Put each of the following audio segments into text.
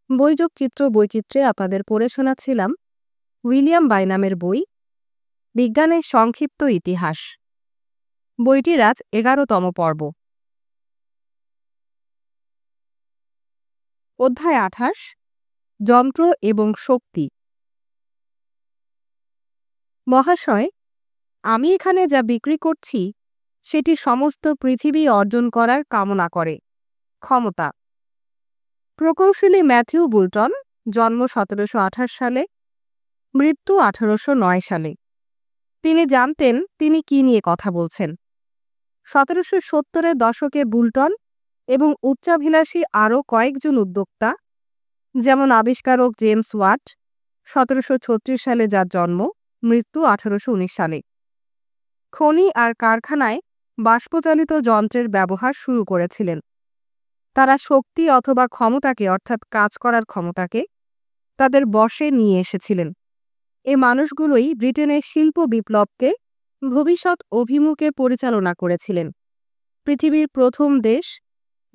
বৈযোগ চিত্র বৈচিত্র্যে আপনাদের পড়ে শোনাচ্ছিলাম উইলিয়াম বাইনামের বই বিজ্ঞানের সংক্ষিপ্ত ইতিহাস। বইটির আজ 11তম পর্ব। অধ্যায় 28, যন্ত্র এবং শক্তি। মহাশয়, আমি এখানে যা বিক্রি করছি সেটি সমস্ত পৃথিবী অর্জন করার কামনা করে। ক্ষমতা। প্রকৌশলী ম্যাথিউ বুলটন, জন্ম 1728 সালে, মৃত্যু 1809 সালে। তিনি জানতেন তিনি কি নিয়ে কথা বলছেন। 1770-এর দশকে বুলটন এবং উচ্চাভিলাষী আরও কয়েকজন উদ্যোক্তা, যেমন আবিষ্কারক জেমস ওয়াট, 1736 সালে যার জন্ম, মৃত্যু 1819 সালে, খনি আর কারখানায় বাষ্পচালিত যন্ত্রের ব্যবহার শুরু করেছিলেন। তারা শক্তি অথবা ক্ষমতাকে, অর্থাৎ কাজ করার ক্ষমতাকে, তাদের বশে নিয়ে এসেছিলেন। এ মানুষগুলোই ব্রিটেনের শিল্প বিপ্লবকে ভবিষ্যৎ অভিমুখে পরিচালনা করেছিলেন। পৃথিবীর প্রথম দেশ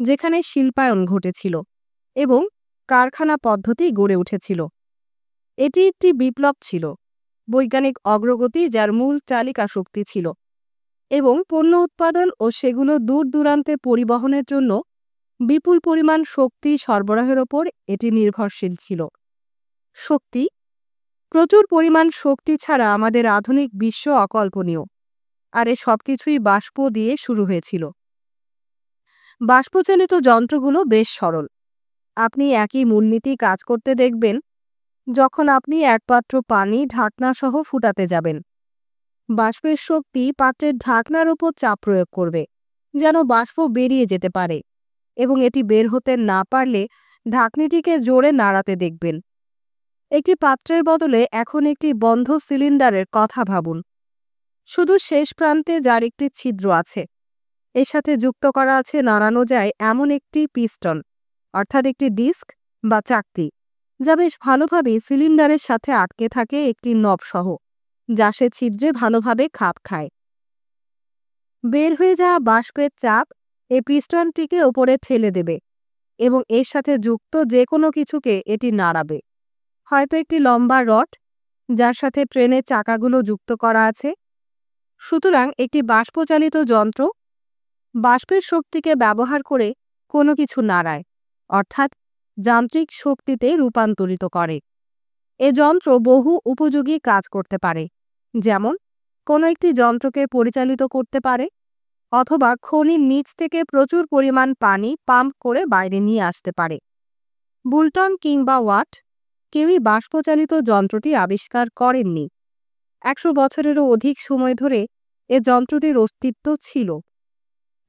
যেখানে শিল্পায়ন ঘটেছিল এবং কারখানা পদ্ধতি গড়ে উঠেছিল। এটি একটি বিপ্লব ছিল, বৈজ্ঞানিক অগ্রগতি যার মূল চালিকা শক্তি ছিল, এবং পণ্য উৎপাদন ও সেগুলো দূর দূরান্তে পরিবহনের জন্য বিপুল পরিমাণ শক্তি সরবরাহের ওপর এটি নির্ভরশীল ছিল। শক্তি। প্রচুর পরিমাণ শক্তি ছাড়া আমাদের আধুনিক বিশ্ব অকল্পনীয়, আর এ সবকিছুই বাষ্প দিয়ে শুরু হয়েছিল। বাষ্পচালিত যন্ত্রগুলো বেশ সরল। আপনি একই মূলনীতি কাজ করতে দেখবেন যখন আপনি এক পাত্র পানি ঢাকনাসহ ফুটাতে যাবেন। বাষ্পের শক্তি পাত্রের ঢাকনার উপর চাপ প্রয়োগ করবে যেন বাষ্প বেরিয়ে যেতে পারে, এবং এটি বের হতে না পারলে ঢাকনিটিকে জোরে নাড়াতে দেখবেন। একটি পাত্রের বদলে এখন একটি বন্ধ সিলিন্ডারের কথা ভাবুন। শুধু শেষ প্রান্তে যার একটি ছিদ্র আছে, এর সাথে যুক্ত করা আছে নাড়ানো যায় এমন একটি পিস্টন, অর্থাৎ একটি ডিস্ক বা চাকতি, যা বেশ ভালোভাবে সিলিন্ডারের সাথে আটকে থাকে একটি নবসহ, যা সে ছিদ্রে ভালোভাবে খাপ খায়। বের হয়ে যাওয়া বাষ্পের চাপ এই পিস্টনটিকে ওপরে ঠেলে দেবে এবং এর সাথে যুক্ত যে কোনো কিছুকে এটি নাড়াবে। হয়তো একটি লম্বা রড যার সাথে ট্রেনের চাকাগুলো যুক্ত করা আছে। সুতরাং একটি বাষ্পচালিত যন্ত্র বাষ্পের শক্তিকে ব্যবহার করে কোনো কিছু নাড়ায়, অর্থাৎ যান্ত্রিক শক্তিতে রূপান্তরিত করে। এ যন্ত্র বহু উপযোগী কাজ করতে পারে, যেমন কোনো একটি যন্ত্রকে পরিচালিত করতে পারে, অথবা খনির নিচ থেকে প্রচুর পরিমাণ পানি পাম্প করে বাইরে নিয়ে আসতে পারে। বুলটন কিংবা ওয়াট কেউই বাষ্পচালিত যন্ত্রটি আবিষ্কার করেননি। 100 বছরেরও অধিক সময় ধরে এ যন্ত্রটির অস্তিত্ব ছিল,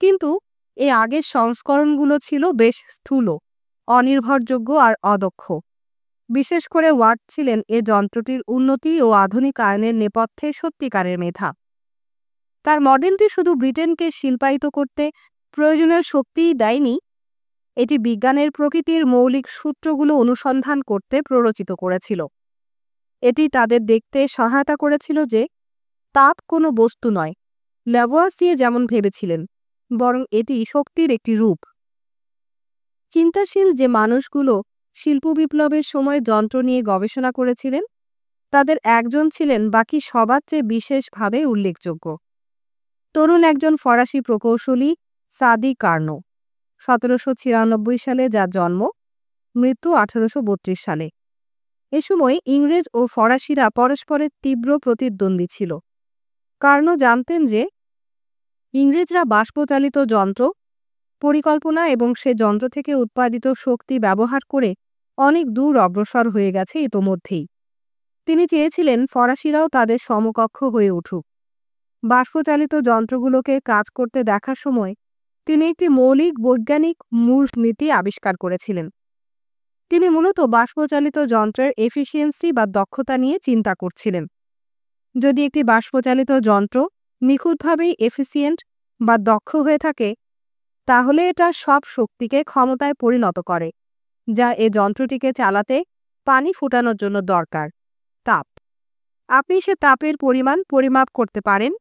কিন্তু এ আগের সংস্করণগুলো ছিল বেশ স্থূল, অনির্ভরযোগ্য আর অদক্ষ। বিশেষ করে ওয়াট ছিলেন এ যন্ত্রটির উন্নতি ও আধুনিকায়নের নেপথ্যে সত্যিকারের মেধা। তার মডেলটি শুধু ব্রিটেনকে শিল্পায়িত করতে প্রয়োজনীয় শক্তিই দেয়নি, এটি বিজ্ঞানের প্রকৃতির মৌলিক সূত্রগুলো অনুসন্ধান করতে প্ররোচিত করেছিল। এটি তাদের দেখতে সহায়তা করেছিল যে তাপ কোনো বস্তু নয়, ল্যাভোয়াসিয়ে যেমন ভেবেছিলেন, বরং এটি শক্তির একটি রূপ। চিন্তাশীল যে মানুষগুলো শিল্প বিপ্লবের সময় যন্ত্র নিয়ে গবেষণা করেছিলেন, তাদের একজন ছিলেন বাকি সবার চেয়ে বিশেষভাবে উল্লেখযোগ্য। তরুণ একজন ফরাসি প্রকৌশলী সাদি কার্নো, 1796 সালে যার জন্ম, মৃত্যু 1832 সালে। এ সময় ইংরেজ ও ফরাসিরা পরস্পরের তীব্র প্রতিদ্বন্দ্বী ছিল। কার্নো জানতেন যে ইংরেজরা বাষ্পচালিত যন্ত্র পরিকল্পনা এবং সে যন্ত্র থেকে উৎপাদিত শক্তি ব্যবহার করে অনেক দূর অগ্রসর হয়ে গেছে ইতোমধ্যেই। তিনি চেয়েছিলেন ফরাসিরাও তাদের সমকক্ষ হয়ে উঠুক। বাষ্পচালিত যন্ত্রগুলোকে কাজ করতে দেখার সময় তিনি একটি মৌলিক বৈজ্ঞানিক মূলনীতি আবিষ্কার করেছিলেন। তিনি মূলত বাষ্পচালিত যন্ত্রের এফিসিয়েন্সি বা দক্ষতা নিয়ে চিন্তা করছিলেন। যদি একটি বাষ্পচালিত যন্ত্র নিখুঁতভাবেই এফিসিয়েন্ট বা দক্ষ হয়ে থাকে, তাহলে এটা সব শক্তিকে ক্ষমতায় পরিণত করে যা এ যন্ত্রটিকে চালাতে পানি ফুটানোর জন্য দরকার, তাপ। আপনি সে তাপের পরিমাণ পরিমাপ করতে পারেন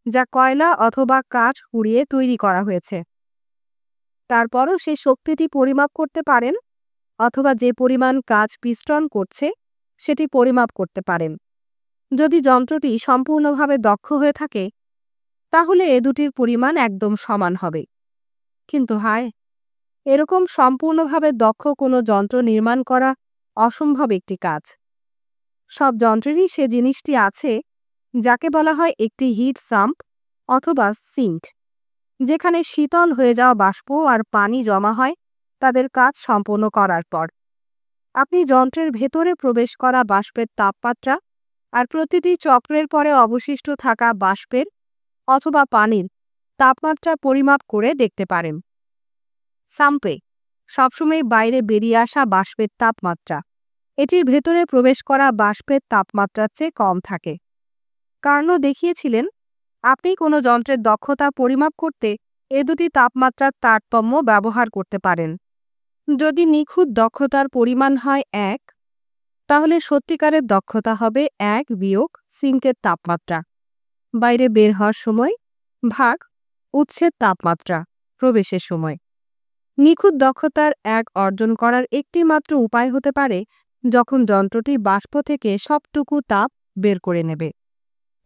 যা কয়লা অথবা কাঠ পুড়িয়ে তৈরি করা হয়েছে। তারপরও সেই শক্তিটি পরিমাপ করতে পারেন অথবা যে পরিমাণ কাজ পিস্টন করছে সেটি পরিমাপ করতে পারেন। যদি যন্ত্রটি সম্পূর্ণভাবে দক্ষ হয়ে থাকে তাহলে এ দুটির পরিমাণ একদম সমান হবে। কিন্তু হায়, এরকম সম্পূর্ণভাবে দক্ষ কোনো যন্ত্র নির্মাণ করা অসম্ভব একটি কাজ। সব যন্ত্রেরই সে জিনিসটি আছে যাকে বলা হয় একটি হিট সাম্প অথবা সিঙ্ক, যেখানে শীতল হয়ে যাওয়া বাষ্প আর পানি জমা হয় তাদের কাজ সম্পন্ন করার পর। আপনি যন্ত্রের ভেতরে প্রবেশ করা বাষ্পের তাপমাত্রা আর প্রতিটি চক্রের পরে অবশিষ্ট থাকা বাষ্পের অথবা পানির তাপমাত্রা পরিমাপ করে দেখতে পারেন। সাম্পে সবসময় বাইরে বেরিয়ে আসা বাষ্পের তাপমাত্রা এটির ভেতরে প্রবেশ করা বাষ্পের তাপমাত্রার চেয়ে কম থাকে। কার্নো দেখিয়েছিলেন আপনি কোনো যন্ত্রের দক্ষতা পরিমাপ করতে এ দুটি তাপমাত্রার তারতম্য ব্যবহার করতে পারেন। যদি নিখুঁত দক্ষতার পরিমাণ হয় 1, তাহলে সত্যিকারের দক্ষতা হবে 1 বিয়োগ সিঙ্কের তাপমাত্রা বাইরে বের হওয়ার সময় ভাগ উৎসের তাপমাত্রা প্রবেশের সময়। নিখুঁত দক্ষতার 1 অর্জন করার একটি মাত্র উপায় হতে পারে যখন যন্ত্রটি বাষ্প থেকে সবটুকু তাপ বের করে নেবে।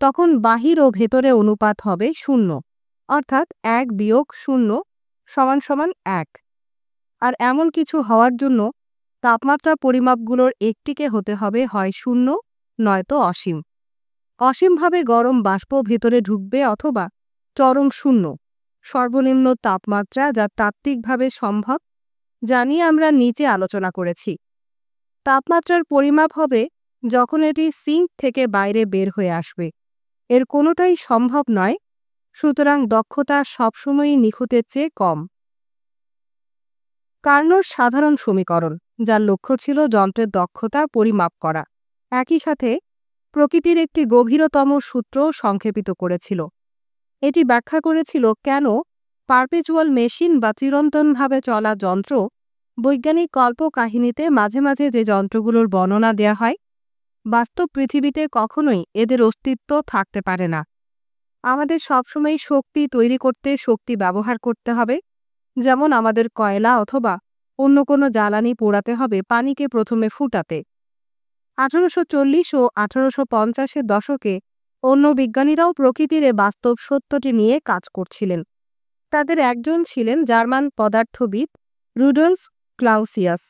তখন বাহির ও ভেতরে অনুপাত হবে 0, অর্থাৎ 1 বিয়োগ 0 সমান সমান 1। আর এমন কিছু হওয়ার জন্য তাপমাত্রা পরিমাপগুলোর একটিকে হতে হবে হয় 0 নয়তো অসীম। অসীমভাবে গরম বাষ্প ভেতরে ঢুকবে অথবা চরম 0 সর্বনিম্ন তাপমাত্রা যা তাত্ত্বিকভাবে সম্ভব, যা নিয়ে আমরা নিচে আলোচনা করেছি। তাপমাত্রার পরিমাপ হবে যখন এটি সিঙ্ক থেকে বাইরে বের হয়ে আসবে। এর কোনোটাই সম্ভব নয়, সুতরাং দক্ষতা সবসময়ই নিখুঁতের চেয়ে কম। কার্নোর সাধারণ সমীকরণ, যার লক্ষ্য ছিল যন্ত্রের দক্ষতা পরিমাপ করা, একই সাথে প্রকৃতির একটি গভীরতম সূত্র সংক্ষেপিত করেছিল। এটি ব্যাখ্যা করেছিল কেন পারপেচুয়াল মেশিন বা চিরন্তনভাবে চলা যন্ত্র বৈজ্ঞানিক কল্পকাহিনীতে মাঝে মাঝে যে যন্ত্রগুলোর বর্ণনা দেয়া হয়, বাস্তব পৃথিবীতে কখনোই এদের অস্তিত্ব থাকতে পারে না। আমাদের সবসময় শক্তি তৈরি করতে শক্তি ব্যবহার করতে হবে, যেমন আমাদের কয়লা অথবা অন্য কোনো জ্বালানি পোড়াতে হবে পানিকে প্রথমে ফুটাতে। 1840 ও 1850-এর দশকে অন্য বিজ্ঞানীরাও প্রকৃতির এ বাস্তব সত্যটি নিয়ে কাজ করছিলেন। তাদের একজন ছিলেন জার্মান পদার্থবিদ রুডলফ ক্লাউসিয়াস,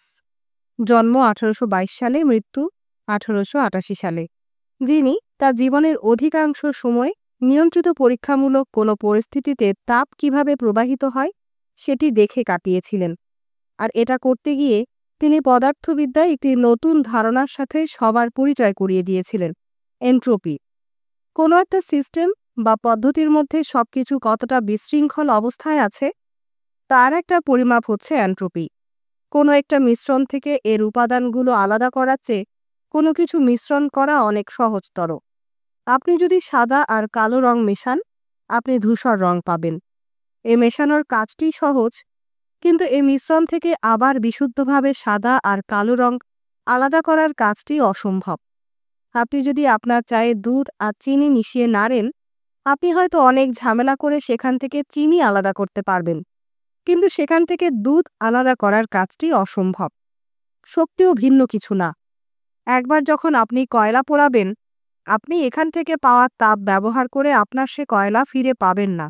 জন্ম 1822 সালে, মৃত্যু 1888 সালে, যিনি তার জীবনের অধিকাংশ সময় নিয়ন্ত্রিত পরীক্ষামূলক কোনো পরিস্থিতিতে তাপ কিভাবে প্রবাহিত হয় সেটি দেখে কাটিয়েছিলেন। আর এটা করতে গিয়ে তিনি পদার্থবিদ্যায় একটি নতুন ধারণার সাথে সবার পরিচয় করিয়ে দিয়েছিলেন, এন্ট্রপি। কোনো একটা সিস্টেম বা পদ্ধতির মধ্যে সবকিছু কতটা বিশৃঙ্খল অবস্থায় আছে তার একটা পরিমাপ হচ্ছে এন্ট্রপি। কোনো একটা মিশ্রণ থেকে এর উপাদানগুলো আলাদা করার চেয়ে কোনো কিছু মিশ্রণ করা অনেক সহজতর। আপনি যদি সাদা আর কালো রং মেশান, আপনি ধূসর রং পাবেন। এ মেশানোর কাজটি সহজ, কিন্তু এই মিশ্রণ থেকে আবার বিশুদ্ধভাবে সাদা আর কালো রং আলাদা করার কাজটি অসম্ভব। আপনি যদি আপনার চায়ে দুধ আর চিনি মিশিয়ে নাড়েন, আপনি হয়তো অনেক ঝামেলা করে সেখান থেকে চিনি আলাদা করতে পারবেন, কিন্তু সেখান থেকে দুধ আলাদা করার কাজটি অসম্ভব। শক্তিও ভিন্ন কিছু না। একবার যখন আপনি কয়লা পোড়াবেন, আপনি এখান থেকে পাওয়া তাপ ব্যবহার করে আপনার সে কয়লা ফিরে পাবেন না।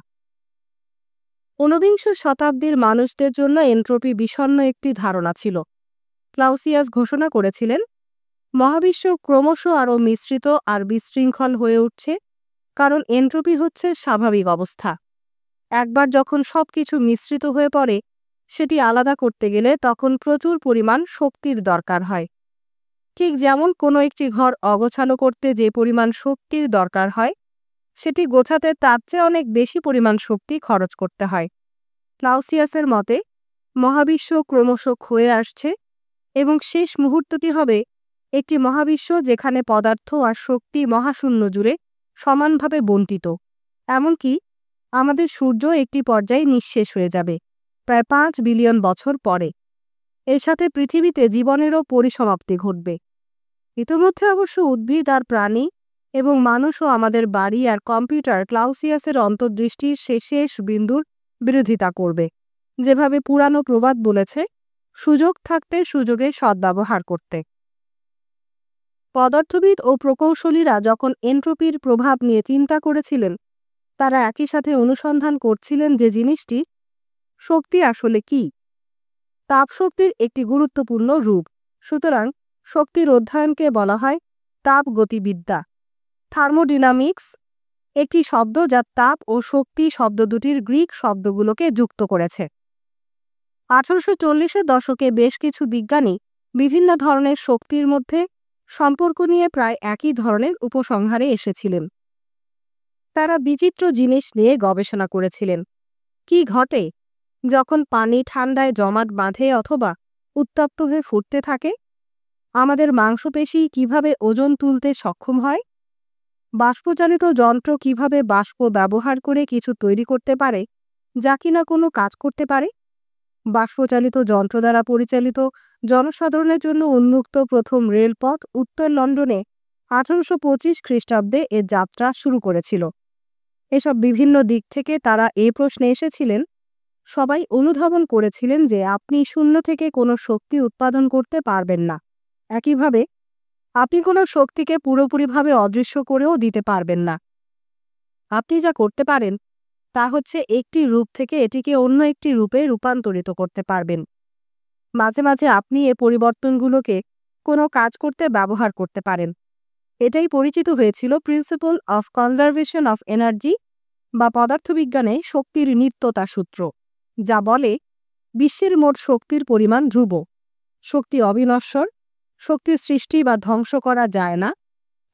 19 শতাব্দীর মানুষদের জন্য এন্ট্রপি বিষণ্ণ একটি ধারণা ছিল। ক্লাউসিয়াস ঘোষণা করেছিলেন, মহাবিশ্ব ক্রমশ আরও মিশ্রিত আর বিশৃঙ্খল হয়ে উঠছে, কারণ এন্ট্রপি হচ্ছে স্বাভাবিক অবস্থা। একবার যখন সবকিছু মিশ্রিত হয়ে পড়ে, সেটি আলাদা করতে গেলে তখন প্রচুর পরিমাণ শক্তির দরকার হয়। ঠিক যেমন কোনো একটি ঘর অগোছালো করতে যে পরিমাণ শক্তির দরকার হয়, সেটি গোছাতে তার চেয়ে অনেক বেশি পরিমাণ শক্তি খরচ করতে হয়। ক্লাউসিয়াসের মতে মহাবিশ্ব ক্রমশ ক্ষয়ে আসছে এবং শেষ মুহূর্তটি হবে একটি মহাবিশ্ব যেখানে পদার্থ আর শক্তি মহাশূন্য জুড়ে সমানভাবে বণ্টিত। এমনকি আমাদের সূর্য একটি পর্যায়ে নিঃশেষ হয়ে যাবে প্রায় 5 বিলিয়ন বছর পরে। এর সাথে পৃথিবীতে জীবনেরও পরিসমাপ্তি ঘটবে। ইতিমধ্যে অবশ্য উদ্ভিদ আর প্রাণী এবং মানুষও আমাদের বাড়ি আর কম্পিউটার ক্লাউসিয়াসের অন্তর্দৃষ্টির শেষ বিন্দুর বিরোধিতা করবে। যেভাবে পুরানো প্রবাদ বলেছে, সুযোগ থাকতে সুযোগের সদ্ব্যবহার করতে। পদার্থবিদ ও প্রকৌশলীরা যখন এন্ট্রপির প্রভাব নিয়ে চিন্তা করেছিলেন, তারা একই সাথে অনুসন্ধান করছিলেন যে জিনিসটি শক্তি আসলে কি। তাপশক্তির একটি গুরুত্বপূর্ণ রূপ, সুতরাং শক্তির অধ্যয়নকে বলা হয় তাপগতিবিদ্যা। থার্মোডিনামিক্স একটি শব্দ যা তাপ ও শক্তি শব্দ দুটির গ্রিক শব্দগুলোকে যুক্ত করেছে। 1840-এর দশকে বেশ কিছু বিজ্ঞানী বিভিন্ন ধরনের শক্তির মধ্যে সম্পর্ক নিয়ে প্রায় একই ধরনের উপসংহারে এসেছিলেন। তারা বিচিত্র জিনিস নিয়ে গবেষণা করেছিলেন। কি ঘটে যখন পানি ঠান্ডায় জমাট বাঁধে অথবা উত্তপ্ত হয়ে ফুটতে থাকে? আমাদের মাংসপেশি কিভাবে ওজন তুলতে সক্ষম হয়? বাষ্পচালিত যন্ত্র কিভাবে বাষ্প ব্যবহার করে কিছু তৈরি করতে পারে যা কিনা কোনো কাজ করতে পারে? বাষ্পচালিত যন্ত্র দ্বারা পরিচালিত জনসাধারণের জন্য উন্মুক্ত প্রথম রেলপথ উত্তর লন্ডনে 1825 খ্রিস্টাব্দে এর যাত্রা শুরু করেছিল। এসব বিভিন্ন দিক থেকে তারা এই প্রশ্নে এসেছিলেন। সবাই অনুধাবন করেছিলেন যে আপনি শূন্য থেকে কোনো শক্তি উৎপাদন করতে পারবেন না, একইভাবে আপনি কোনো শক্তিকে পুরোপুরিভাবে অদৃশ্য করেও দিতে পারবেন না। আপনি যা করতে পারেন তা হচ্ছে একটি রূপ থেকে এটিকে অন্য একটি রূপে রূপান্তরিত করতে পারবেন। মাঝে মাঝে আপনি এ পরিবর্তনগুলোকে কোনো কাজ করতে ব্যবহার করতে পারেন। এটাই পরিচিত হয়েছিল principle of conservation of energy বা পদার্থবিজ্ঞানে শক্তির নিত্যতা সূত্র, যা বলে বিশ্বের মোট শক্তির পরিমাণ ধ্রুব। শক্তি অবিনশ্বর, শক্তির সৃষ্টি বা ধ্বংস করা যায় না।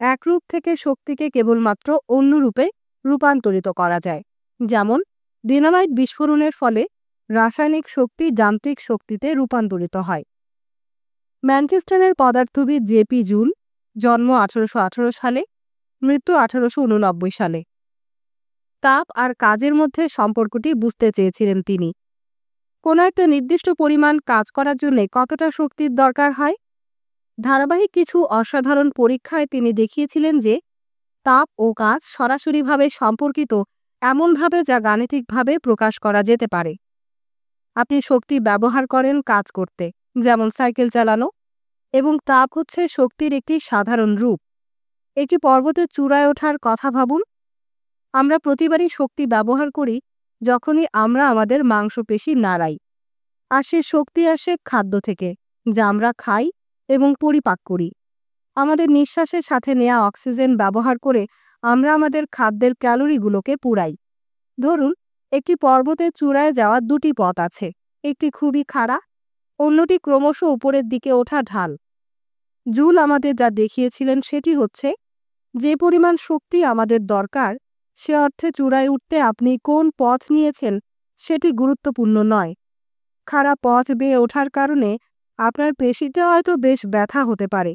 এক রূপ থেকে শক্তিকে কেবলমাত্র অন্য রূপে রূপান্তরিত করা যায়, যেমন ডিনামাইট বিস্ফোরণের ফলে রাসায়নিক শক্তি যান্ত্রিক শক্তিতে রূপান্তরিত হয়। ম্যানচেস্টারের পদার্থবিদ জেপি জুল, জন্ম 1818 সালে, মৃত্যু 1889 সালে। তাপ আর কাজের মধ্যে সম্পর্কটি বুঝতে চেয়েছিলেন তিনি। কোনো একটা নির্দিষ্ট পরিমাণ কাজ করার জন্য কতটা শক্তির দরকার হয়? ধারাবাহিক কিছু অসাধারণ পরীক্ষায় তিনি দেখিয়েছিলেন যে তাপ ও কাজ সরাসরিভাবে সম্পর্কিত এমনভাবে যা গাণিতিকভাবে প্রকাশ করা যেতে পারে। আপনি শক্তি ব্যবহার করেন কাজ করতে, যেমন সাইকেল চালানো, এবং তাপ হচ্ছে শক্তির একটি সাধারণ রূপ। একটি পর্বতের চূড়ায় ওঠার কথা ভাবুন। আমরা প্রতিবারই শক্তি ব্যবহার করি যখনই আমরা আমাদের মাংসপেশি নাড়াই, আর সে শক্তি আসে খাদ্য থেকে যা আমরা খাই এবং পরিপাক করি। আমাদের নিঃশ্বাসের সাথে নেওয়া অক্সিজেন ব্যবহার করে আমরা আমাদের খাদ্যের ক্যালোরিগুলোকে পুড়াই। ধরুন, একটি পর্বতের চূড়ায় যাওয়ার দুটি পথ আছে, একটি খুবই খাড়া, অন্যটি ক্রমশ উপরের দিকে ওঠা ঢাল। জুল আমাদের যা দেখিয়েছিলেন সেটি হচ্ছে যে পরিমাণ শক্তি আমাদের দরকার সে অর্থে চূড়ায় উঠতে আপনি কোন পথ নিয়েছেন সেটি গুরুত্বপূর্ণ নয়। খাড়া পথ বেয়ে ওঠার কারণে আপনার পেশিতে হয়তো বেশ ব্যথা হতে পারে,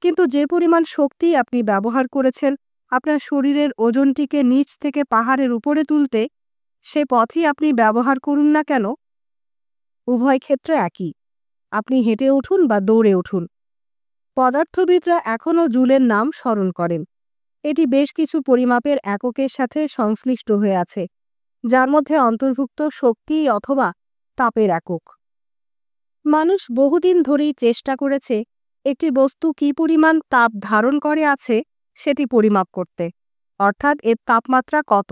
কিন্তু যে পরিমাণ শক্তি আপনি ব্যবহার করেছেন আপনার শরীরের ওজনটিকে নিচ থেকে পাহাড়ের উপরে তুলতে, সে পথই আপনি ব্যবহার করুন না কেন, উভয় ক্ষেত্রে একই। আপনি হেঁটে উঠুন বা দৌড়ে উঠুন। পদার্থবিদরা এখনও জুলের নাম স্মরণ করেন। এটি বেশ কিছু পরিমাপের এককের সাথে সংশ্লিষ্ট হয়ে আছে, যার মধ্যে অন্তর্ভুক্ত শক্তি অথবা তাপের একক। মানুষ বহুদিন ধরেই চেষ্টা করেছে একটি বস্তু কী পরিমাণ তাপ ধারণ করে আছে সেটি পরিমাপ করতে, অর্থাৎ এর তাপমাত্রা কত।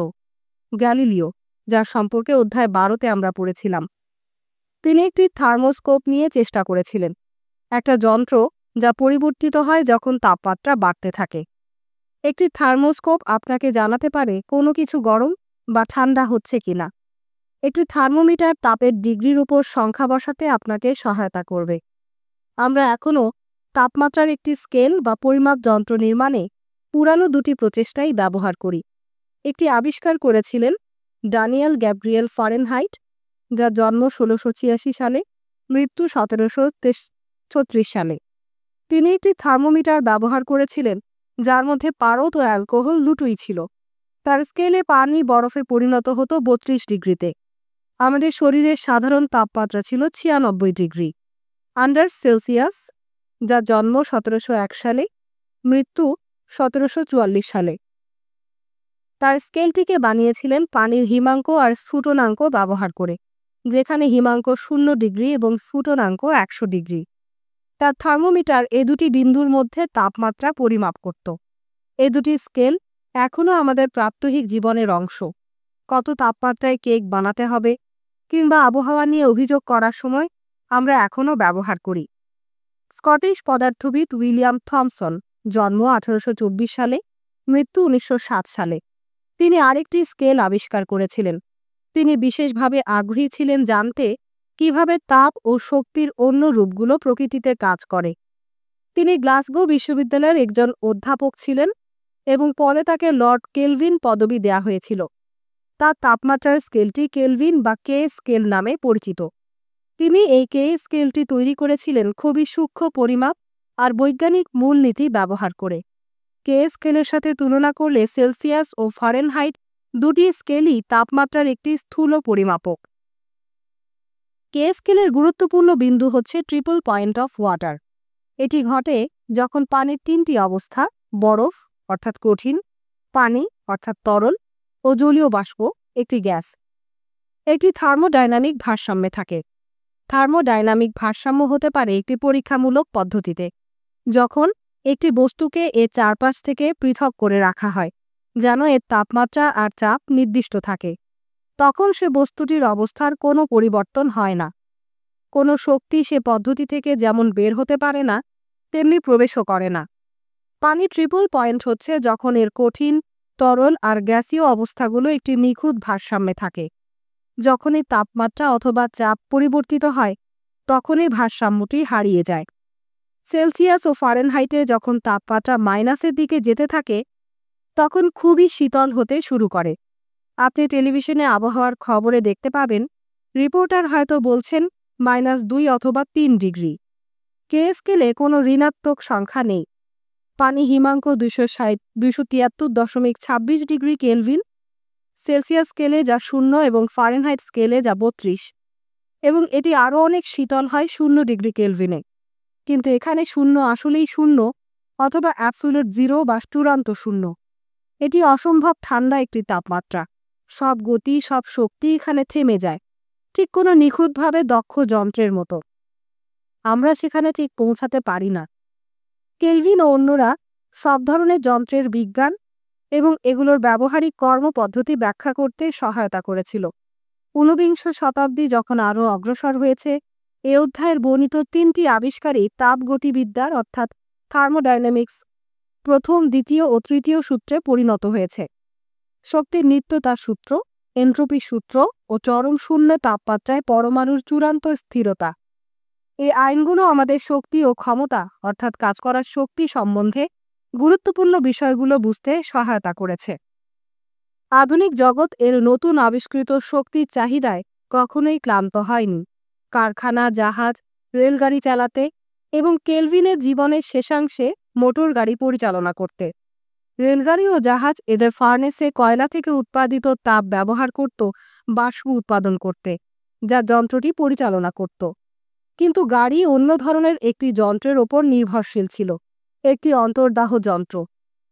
গ্যালিলিও, যার সম্পর্কে অধ্যায় 12-তে আমরা পড়েছিলাম, তিনি একটি থার্মোস্কোপ নিয়ে চেষ্টা করেছিলেন, একটা যন্ত্র যা পরিবর্তিত হয় যখন তাপমাত্রা বাড়তে থাকে। একটি থার্মোস্কোপ আপনাকে জানাতে পারে কোনো কিছু গরম বা ঠান্ডা হচ্ছে কিনা। একটি থার্মোমিটার তাপের ডিগ্রির উপর সংখ্যা বসাতে আপনাকে সহায়তা করবে। আমরা এখনও তাপমাত্রার একটি স্কেল বা পরিমাপ যন্ত্র নির্মাণে পুরানো দুটি প্রচেষ্টাই ব্যবহার করি। একটি আবিষ্কার করেছিলেন ড্যানিয়েল গ্যাব্রিয়েল ফারেনহাইট, যার জন্ম 1686 সালে, মৃত্যু 1736 সালে। তিনি একটি থার্মোমিটার ব্যবহার করেছিলেন যার মধ্যে পারদ ও অ্যালকোহল দুটোই ছিল। তার স্কেলে পানি বরফে পরিণত হতো 32 ডিগ্রিতে। আমাদের শরীরের সাধারণ তাপমাত্রা ছিল 96 ডিগ্রি আন্ডার সেলসিয়াস, যার জন্ম 1701 সালে, মৃত্যু 1744 সালে। তার স্কেলটিকে বানিয়েছিলেন পানির হিমাঙ্ক আর স্ফুটনাঙ্ক ব্যবহার করে। যেখানে হিমাঙ্ক 0 ডিগ্রি এবং স্ফুটনাঙ্ক 100 ডিগ্রি। তার থার্মোমিটার এ দুটি বিন্দুর মধ্যে তাপমাত্রা পরিমাপ করত। এ দুটি স্কেল এখনও আমাদের প্রাত্যহিক জীবনের অংশ। কত তাপমাত্রায় কেক বানাতে হবে কিংবা আবহাওয়া নিয়ে অভিযোগ করার সময় আমরা এখনও ব্যবহার করি। স্কটিশ পদার্থবিদ উইলিয়াম থমসন, জন্ম 1824 সালে, মৃত্যু 1907 সালে। তিনি আরেকটি স্কেল আবিষ্কার করেছিলেন। তিনি বিশেষভাবে আগ্রহী ছিলেন জানতে কিভাবে তাপ ও শক্তির অন্য রূপগুলো প্রকৃতিতে কাজ করে। তিনি গ্লাসগো বিশ্ববিদ্যালয়ের একজন অধ্যাপক ছিলেন এবং পরে তাকে লর্ড কেলভিন পদবি দেয়া হয়েছিল। তার তাপমাত্রার স্কেলটি কেলভিন বা কে স্কেল নামে পরিচিত। তিনি এই কে স্কেলটি তৈরি করেছিলেন খুবই সূক্ষ্ম পরিমাপ আর বৈজ্ঞানিক মূলনীতি ব্যবহার করে। কে স্কেলের সাথে তুলনা করলে সেলসিয়াস ও ফারেনহাইট দুটি স্কেলই তাপমাত্রার একটি স্থূল পরিমাপক। কে স্কেলের গুরুত্বপূর্ণ বিন্দু হচ্ছে ট্রিপল পয়েন্ট অফ ওয়াটার। এটি ঘটে যখন পানির তিনটি অবস্থা, বরফ অর্থাৎ কঠিন, পানি অর্থাৎ তরল ও জলীয় বাষ্প একটি গ্যাস, একটি থার্মোডাইনামিক ভারসাম্যে থাকে। থার্মোডাইনামিক ভারসাম্য হতে পারে একটি পরীক্ষামূলক পদ্ধতিতে, যখন একটি বস্তুকে এর চারপাশ থেকে পৃথক করে রাখা হয় যেন এর তাপমাত্রা আর চাপ নির্দিষ্ট থাকে। তখন সে বস্তুটির অবস্থার কোনো পরিবর্তন হয় না। কোনো শক্তি সে পদ্ধতি থেকে যেমন বের হতে পারে না, তেমনি প্রবেশও করে না। পানি ট্রিপল পয়েন্ট হচ্ছে যখন এর কঠিন, তরল আর গ্যাসীয় অবস্থাগুলো একটি নিখুঁত ভারসাম্যে থাকে। যখনই তাপমাত্রা অথবা চাপ পরিবর্তিত হয়, তখনই ভারসাম্যটি হারিয়ে যায়। সেলসিয়াস ও ফারেনহাইটে যখন তাপমাত্রা মাইনাসের দিকে যেতে থাকে, তখন খুবই শীতল হতে শুরু করে। আপনি টেলিভিশনে আবহাওয়ার খবরে দেখতে পাবেন, রিপোর্টার হয়তো বলছেন -2 অথবা 3 ডিগ্রি। কে স্কেলে কোনো ঋণাত্মক সংখ্যা নেই। পানি হিমাঙ্ক 273.26 ডিগ্রি কেলভিন, সেলসিয়াস স্কেলে যা 0 এবং ফারেনহাইট স্কেলে যা 32, এবং এটি আরও অনেক শীতল হয় 0 ডিগ্রি কেলভিনে। কিন্তু এখানে 0 আসলেই 0 অথবা অ্যাবসোলিউট জিরো বা চূড়ান্ত 0। এটি অসম্ভব ঠান্ডা একটি তাপমাত্রা। সব গতি, সব শক্তি এখানে থেমে যায়, ঠিক কোনো নিখুঁতভাবে দক্ষ যন্ত্রের মতো। আমরা সেখানে ঠিক পৌঁছাতে পারি না। কেলভিন ও অন্যরা সব ধরনের যন্ত্রের বিজ্ঞান এবং এগুলোর ব্যবহারিক কর্মপদ্ধতি ব্যাখ্যা করতে সহায়তা করেছিল। 19বিংশ শতাব্দী যখন আরও অগ্রসর হয়েছে, এ অধ্যায়ের বর্ণিত 3টি আবিষ্কারই তাপগতিবিদ্যার অর্থাৎ থার্মোডাইনামিক্স প্রথম, দ্বিতীয় ও তৃতীয় সূত্রে পরিণত হয়েছে। শক্তির নিত্যতার সূত্র, এন্ট্রপি সূত্র ও চরম শূন্য তাপমাত্রায় পরমাণুর চূড়ান্ত স্থিরতা। এই আইনগুলো আমাদের শক্তি ও ক্ষমতা অর্থাৎ কাজ করার শক্তি সম্বন্ধে গুরুত্বপূর্ণ বিষয়গুলো বুঝতে সহায়তা করেছে। আধুনিক জগৎ এর নতুন আবিষ্কৃত শক্তির চাহিদায় কখনোই ক্লান্ত হয়নি। কারখানা, জাহাজ, রেলগাড়ি চালাতে এবং কেলভিনের জীবনের শেষাংশে মোটর গাড়ি পরিচালনা করতে। রেলগাড়ি ও জাহাজ এদের ফার্নেসে কয়লা থেকে উৎপাদিত তাপ ব্যবহার করত বাষ্প উৎপাদন করতে, যা যন্ত্রটি পরিচালনা করত। কিন্তু গাড়ি অন্য ধরনের একটি যন্ত্রের ওপর নির্ভরশীল ছিল, একটি অন্তর্দাহ যন্ত্র,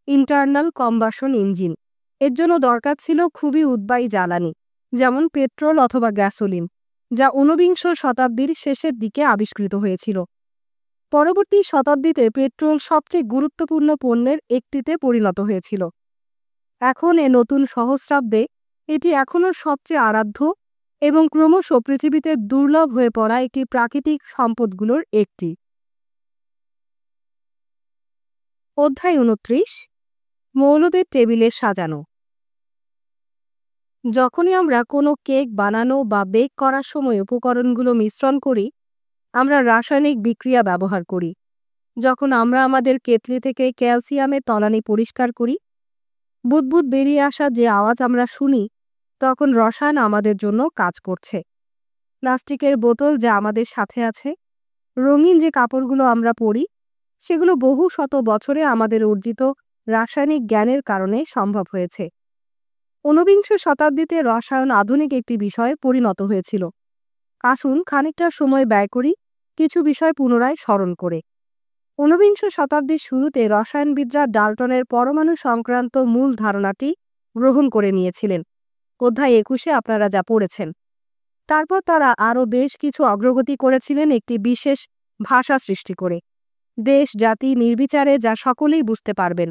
ইন্টারনাল কম্বাসন ইঞ্জিন। এর জন্য দরকার ছিল খুবই উদ্বায়ী জ্বালানি, যেমন পেট্রোল অথবা গ্যাসোলিন, যা 19বিংশ শতাব্দীর শেষের দিকে আবিষ্কৃত হয়েছিল। পরবর্তী শতাব্দীতে পেট্রোল সবচেয়ে গুরুত্বপূর্ণ পণ্যের একটিতে পরিণত হয়েছিল। এখন এ নতুন সহস্রাব্দে এটি এখনও সবচেয়ে আরাধ্য এবং ক্রমশ পৃথিবীতে দুর্লভ হয়ে পড়া একটি প্রাকৃতিক সম্পদগুলোর একটি। অধ্যায় 29, মৌলদের টেবিলে সাজানো। যখনই আমরা কোনো কেক বানানো বা বেক করার সময় উপকরণগুলো মিশ্রণ করি, আমরা রাসায়নিক বিক্রিয়া ব্যবহার করি। যখন আমরা আমাদের কেটলি থেকে ক্যালসিয়ামের তলানি পরিষ্কার করি, বুদবুদ বেরিয়ে আসা যে আওয়াজ আমরা শুনি, তখন রসায়ন আমাদের জন্য কাজ করছে। প্লাস্টিকের বোতল যা আমাদের সাথে আছে, রঙিন যে কাপড়গুলো আমরা পরি, সেগুলো বহু শত বছরে আমাদের অর্জিত রাসায়নিক জ্ঞানের কারণে সম্ভব হয়েছে। 19বিংশ শতাব্দীতে রসায়ন আধুনিক একটি বিষয়ে পরিণত হয়েছিল। আসুন খানিকটা সময় ব্যয় করি কিছু বিষয় পুনরায় স্মরণ করে। 19বিংশ শতাব্দীর শুরুতে রসায়নবিদরা ডাল্টনের পরমাণু সংক্রান্ত মূল ধারণাটি গ্রহণ করে নিয়েছিলেন। অধ্যায় 21-এ আপনারা যা পড়েছেন। তারপর তারা আরও বেশ কিছু অগ্রগতি করেছিলেন একটি বিশেষ ভাষা সৃষ্টি করে, দেশ জাতি নির্বিচারে, যা সকলেই বুঝতে পারবেন।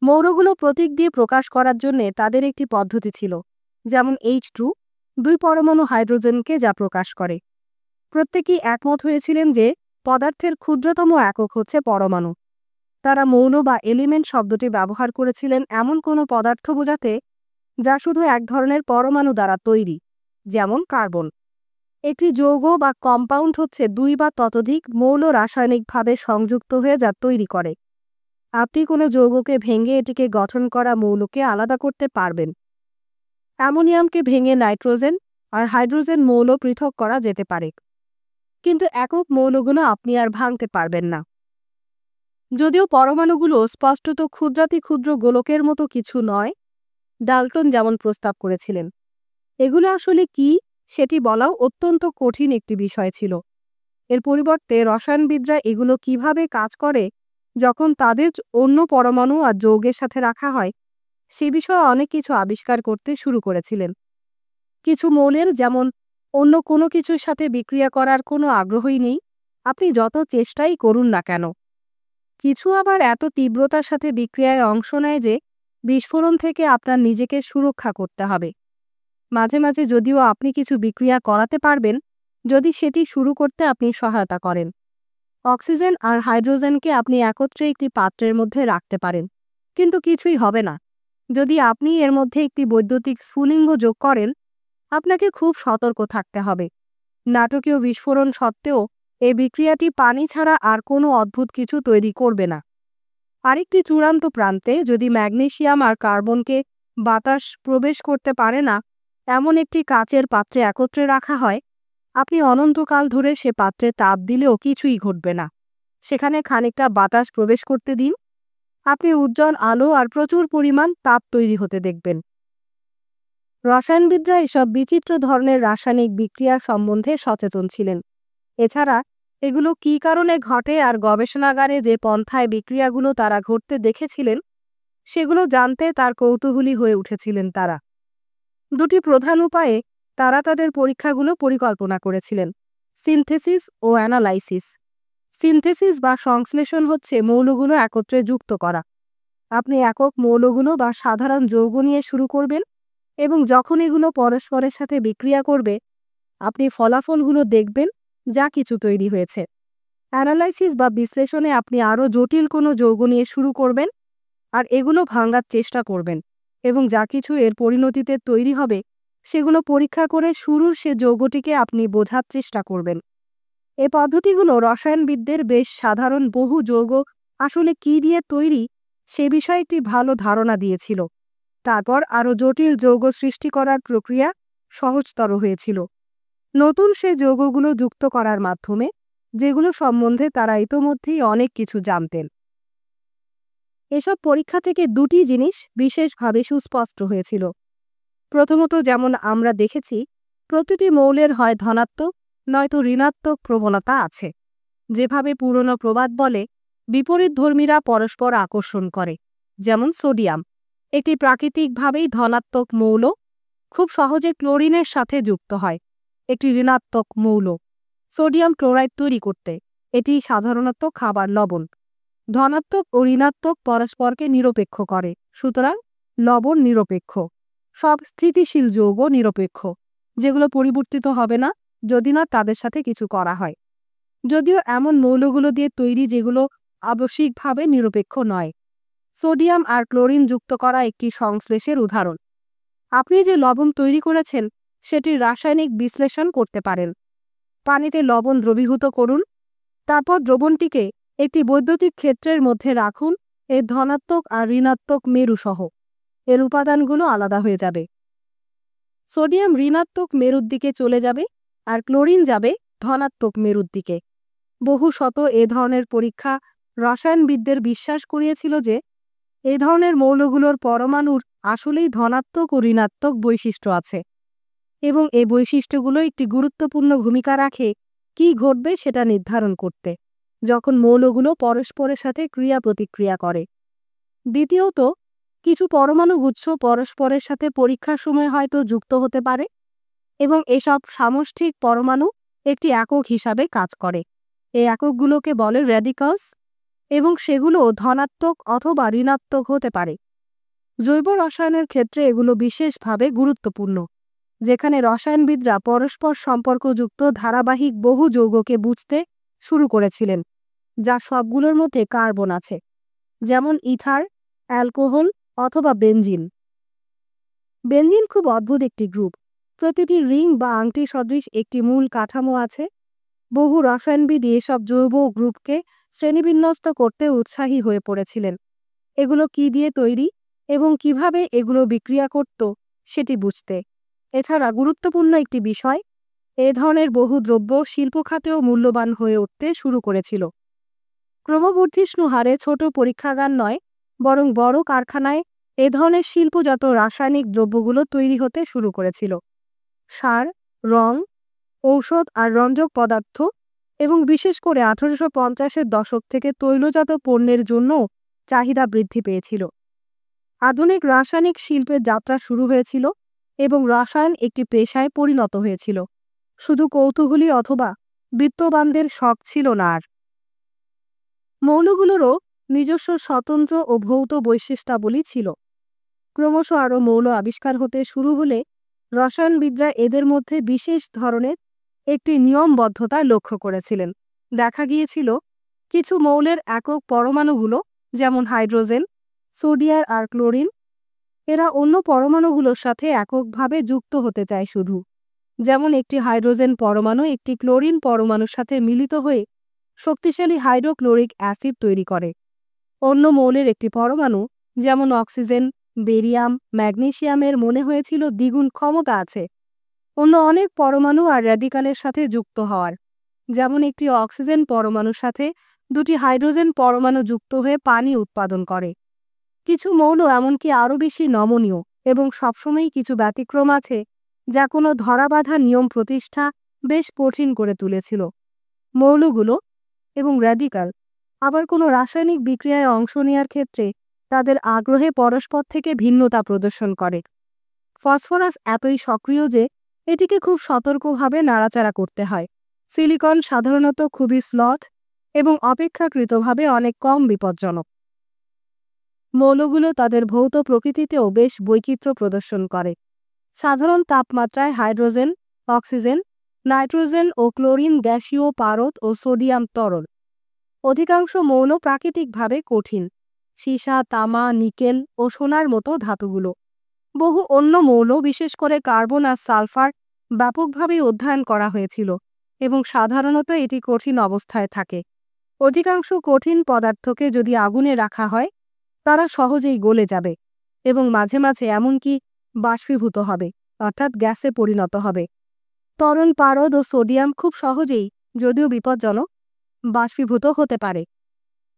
মৌলগুলো প্রতীক দিয়ে প্রকাশ করার জন্য তাদের একটি পদ্ধতি ছিল, যেমন H2, 2 পরমাণু হাইড্রোজেনকে যা প্রকাশ করে। প্রত্যেকেই একমত হয়েছিলেন যে পদার্থের ক্ষুদ্রতম একক হচ্ছে পরমাণু। তারা মৌল বা এলিমেন্ট শব্দটি ব্যবহার করেছিলেন এমন কোনো পদার্থ বোঝাতে যা শুধু এক ধরনের পরমাণু দ্বারা তৈরি, যেমন কার্বন। একটি যৌগ বা কম্পাউন্ড হচ্ছে 2 বা ততোধিক মৌল রাসায়নিকভাবে সংযুক্ত হয়ে যা তৈরি করে। আপনি কোনো যৌগকে ভেঙে এটিকে গঠন করা মৌলকে আলাদা করতে পারবেন। অ্যামোনিয়ামকে ভেঙে নাইট্রোজেন আর হাইড্রোজেন মৌল পৃথক করা যেতে পারে, কিন্তু একক মৌলগুলো আপনি আর ভাঙতে পারবেন না। যদিও পরমাণুগুলো স্পষ্টত ক্ষুদ্রাতি ক্ষুদ্র গোলকের মতো কিছু নয়, ডাল্টন যেমন প্রস্তাব করেছিলেন, এগুলো আসলে কি সেটি বলাও অত্যন্ত কঠিন একটি বিষয় ছিল। এর পরিবর্তে রসায়নবিদরা এগুলো কিভাবে কাজ করে যখন তাদের অন্য পরমাণু আর যৌগের সাথে রাখা হয় সে বিষয়ে অনেক কিছু আবিষ্কার করতে শুরু করেছিলেন। কিছু মৌলের যেমন অন্য কোনো কিছুর সাথে বিক্রিয়া করার কোনো আগ্রহই নেই, আপনি যত চেষ্টাই করুন না কেন। কিছু আবার এত তীব্রতার সাথে বিক্রিয়ায় অংশ নেয় যে বিস্ফোরণ থেকে আপনার নিজেকে সুরক্ষা করতে হবে। মাঝে মাঝে যদিও আপনি কিছু বিক্রিয়া করাতে পারবেন যদি সেটি শুরু করতে আপনি সহায়তা করেন। অক্সিজেন আর হাইড্রোজেনকে আপনি একত্রে একটি পাত্রের মধ্যে রাখতে পারেন, কিন্তু কিছুই হবে না। যদি আপনি এর মধ্যে একটি বৈদ্যুতিক স্ফুলিঙ্গ যোগ করেন, আপনাকে খুব সতর্ক থাকতে হবে। নাটকীয় বিস্ফোরণ সত্ত্বেও এই বিক্রিয়াটি পানি ছাড়া আর কোনো অদ্ভুত কিছু তৈরি করবে না। আরেকটি চূড়ান্ত প্রান্তে যদি ম্যাগনেসিয়াম আর কার্বনকে বাতাস প্রবেশ করতে পারে না এমন একটি কাচের পাত্রে একত্রে রাখা হয়, আপনি অনন্তকাল ধরে সে পাত্রে তাপ দিলেও কিছুই ঘটবে না। সেখানে খানিকটা বাতাস প্রবেশ করতে দিন, আপনি উজ্জ্বল আলো আর প্রচুর পরিমাণ তাপ তৈরি হতে দেখবেন। রসায়নবিদরা এসব বিচিত্র ধরনের রাসায়নিক বিক্রিয়া সম্বন্ধে সচেতন ছিলেন। এছাড়া এগুলো কী কারণে ঘটে আর গবেষণাগারে যে পন্থায় বিক্রিয়াগুলো তারা ঘটতে দেখেছিলেন সেগুলো জানতে তার কৌতূহলী হয়ে উঠেছিলেন তারা। দুটি প্রধান উপায়ে তারা তাদের পরীক্ষাগুলো পরিকল্পনা করেছিলেন: সিনথেসিস ও অ্যানালাইসিস। সিনথেসিস বা সংশ্লেষণ হচ্ছে মৌলগুলো একত্রে যুক্ত করা। আপনি একক মৌলগুলো বা সাধারণ যৌগ নিয়ে শুরু করবেন এবং যখন এগুলো পরস্পরের সাথে বিক্রিয়া করবে আপনি ফলাফলগুলো দেখবেন যা কিছু তৈরি হয়েছে। অ্যানালাইসিস বা বিশ্লেষণে আপনি আরও জটিল কোনো যৌগ নিয়ে শুরু করবেন আর এগুলো ভাঙার চেষ্টা করবেন এবং যা কিছু এর পরিণতিতে তৈরি হবে সেগুলো পরীক্ষা করে শুরুর সে যৌগটিকে আপনি বোঝার চেষ্টা করবেন। এ পদ্ধতিগুলো রসায়নবিদদের বেশ সাধারণ বহু যৌগ আসলে কী দিয়ে তৈরি সে বিষয়ে একটি ভালো ধারণা দিয়েছিল। তারপর আরও জটিল যৌগ সৃষ্টি করার প্রক্রিয়া সহজতর হয়েছিল, নতুন সে যৌগগুলো যুক্ত করার মাধ্যমে, যেগুলো সম্বন্ধে তারা ইতোমধ্যেই অনেক কিছু জানতেন। এসব পরীক্ষা থেকে দুটি জিনিস বিশেষভাবে সুস্পষ্ট হয়েছিল। প্রথমত, যেমন আমরা দেখেছি, প্রতিটি মৌলের হয় ধনাত্মক নয়তো ঋণাত্মক প্রবণতা আছে। যেভাবে পুরনো প্রবাদ বলে, বিপরীতধর্মীরা পরস্পর আকর্ষণ করে। যেমন সোডিয়াম একটি প্রাকৃতিকভাবেই ধনাত্মক মৌল, খুব সহজে ক্লোরিনের সাথে যুক্ত হয়, একটি ঋণাত্মক মৌল। সোডিয়াম ক্লোরাইড তৈরি করতে এটি সাধারণত খাবার লবণ। ধনাত্মক ও ঋণাত্মক পরস্পরকে নিরপেক্ষ করে, সুতরাং লবণ নিরপেক্ষ। সব স্থিতিশীল যৌগ নিরপেক্ষ, যেগুলো পরিবর্তিত হবে না যদি না তাদের সাথে কিছু করা হয়, যদিও এমন মৌলগুলো দিয়ে তৈরি যেগুলো আবশ্যিকভাবে নিরপেক্ষ নয়। সোডিয়াম আর ক্লোরিন যুক্ত করা একটি সংশ্লেষের উদাহরণ। আপনি যে লবণ তৈরি করেছেন সেটির রাসায়নিক বিশ্লেষণ করতে পারেন। পানিতে লবণ দ্রবীভূত করুন, তারপর দ্রবণটিকে একটি বৈদ্যুতিক ক্ষেত্রের মধ্যে রাখুন, এর ধনাত্মক আর ঋণাত্মক মেরুসহ। এর উপাদানগুলো আলাদা হয়ে যাবে। সোডিয়াম ঋণাত্মক মেরুর দিকে চলে যাবে আর ক্লোরিন যাবে ধনাত্মক মেরুর দিকে। বহু শত এ ধরনের পরীক্ষা রসায়নবিদদের বিশ্বাস করিয়েছিল যে এই ধরনের মৌলগুলোর পরমাণুর আসলেই ধনাত্মক ও ঋণাত্মক বৈশিষ্ট্য আছে এবং এই বৈশিষ্ট্যগুলো একটি গুরুত্বপূর্ণ ভূমিকা রাখে কী ঘটবে সেটা নির্ধারণ করতে যখন মৌলগুলো পরস্পরের সাথে ক্রিয়া প্রতিক্রিয়া করে। দ্বিতীয়ত, কিছু পরমাণু গুচ্ছ পরস্পরের সাথে পরীক্ষার সময় হয়তো যুক্ত হতে পারে। এবং এসব সামষ্টিক পরমাণু একটি একক হিসাবে কাজ করে। এই এককগুলোকে বলে র্যাডিক্যালস এবং সেগুলো ধনাত্মক অথবা ঋণাত্মক হতে পারে। জৈব রসায়নের ক্ষেত্রে এগুলো বিশেষভাবে গুরুত্বপূর্ণ, যেখানে রসায়নবিদরা পরস্পর সম্পর্কযুক্ত ধারাবাহিক বহু যৌগকে বুঝতে শুরু করেছিলেন, যা সবগুলোর মধ্যে কার্বন আছে, যেমন ইথার, অ্যালকোহল অথবা বেনজিন। বেনজিন খুব অদ্ভুত একটি গ্রুপ। প্রতিটি রিং বা আংটি সদৃশ একটি মূল কাঠামো আছে। বহু রসায়নবিদ এসব জৈব গ্রুপকে শ্রেণীবিন্যস্ত করতে উৎসাহী হয়ে পড়েছিলেন, এগুলো কি দিয়ে তৈরি এবং কিভাবে এগুলো বিক্রিয়া করত সেটি বুঝতে। এছাড়া গুরুত্বপূর্ণ একটি বিষয়, এ ধরনের বহু দ্রব্য শিল্প খাতেও মূল্যবান হয়ে উঠতে শুরু করেছিল। ক্রমবর্ধিষ্ণু হারে ছোট পরীক্ষাগার নয়, বরং বড় কারখানায় এ ধরনের শিল্পজাত রাসায়নিক দ্রব্যগুলো তৈরি হতে শুরু করেছিল। সার, রং, ঔষধ আর রঞ্জক পদার্থ এবং বিশেষ করে 1850-এর দশক থেকে তৈলজাত পণ্যের জন্য চাহিদা বৃদ্ধি পেয়েছিল। আধুনিক রাসায়নিক শিল্পের যাত্রা শুরু হয়েছিল এবং রসায়ন একটি পেশায় পরিণত হয়েছিল, শুধু কৌতূহলী অথবা বিত্তবানদের শখ ছিল না আর। মৌলগুলোরও নিজস্ব স্বতন্ত্র ও ভৌত বৈশিষ্ট্যাবলী ছিল। ক্রমশ আরও মৌল আবিষ্কার হতে শুরু হলে রসায়নবিদরা এদের মধ্যে বিশেষ ধরনের একটি নিয়মবদ্ধতা লক্ষ্য করেছিলেন। দেখা গিয়েছিল কিছু মৌলের একক পরমাণুগুলো, যেমন হাইড্রোজেন, সোডিয়াম আর ক্লোরিন, এরা অন্য পরমাণুগুলোর সাথে এককভাবে যুক্ত হতে চায় শুধু। যেমন একটি হাইড্রোজেন পরমাণু একটি ক্লোরিন পরমাণুর সাথে মিলিত হয়ে শক্তিশালী হাইড্রোক্লোরিক অ্যাসিড তৈরি করে। অন্য মৌলের একটি পরমাণু, যেমন অক্সিজেন, বেরিয়াম, ম্যাগনেসিয়ামের মনে হয়েছিল দ্বিগুণ ক্ষমতা আছে অন্য অনেক পরমাণু আর র্যাডিক্যালের সাথে যুক্ত হওয়ার। যেমন একটি অক্সিজেন পরমাণুর সাথে দুটি হাইড্রোজেন পরমাণু যুক্ত হয়ে পানি উৎপাদন করে। কিছু মৌল এমনকি আরও বেশি নমনীয় এবং সবসময়ই কিছু ব্যতিক্রম আছে, যা কোনো ধরাবাঁধা নিয়ম প্রতিষ্ঠা বেশ কঠিন করে তুলেছিল। মৌলগুলো এবং র্যাডিক্যাল আবার কোনো রাসায়নিক বিক্রিয়ায় অংশ নেওয়ার ক্ষেত্রে তাদের আগ্রহে পরস্পর থেকে ভিন্নতা প্রদর্শন করে। ফসফরাস এতই সক্রিয় যে এটিকে খুব সতর্কভাবে নাড়াচাড়া করতে হয়। সিলিকন সাধারণত খুবই স্লথ এবং অপেক্ষাকৃতভাবে অনেক কম বিপজ্জনক। মৌলগুলো তাদের ভৌত প্রকৃতিতেও বেশ বৈচিত্র্য প্রদর্শন করে। সাধারণ তাপমাত্রায় হাইড্রোজেন, অক্সিজেন, নাইট্রোজেন ও ক্লোরিন গ্যাসীয়, পারদ ও সোডিয়াম তরল। অধিকাংশ মৌল প্রাকৃতিকভাবে কঠিন, সীসা, তামা, নিকেল ও সোনার মতো ধাতুগুলো। বহু অন্য মৌল, বিশেষ করে কার্বন আর সালফার, ব্যাপকভাবে অধ্যয়ন করা হয়েছিল এবং সাধারণত এটি কঠিন অবস্থায় থাকে। অধিকাংশ কঠিন পদার্থকে যদি আগুনে রাখা হয়, তারা সহজেই গলে যাবে এবং মাঝে মাঝে এমনকি বাষ্পীভূত হবে, অর্থাৎ গ্যাসে পরিণত হবে। তরল, পারদ ও সোডিয়াম খুব সহজেই, যদিও বিপজ্জনক, বাষ্পীভূত হতে পারে।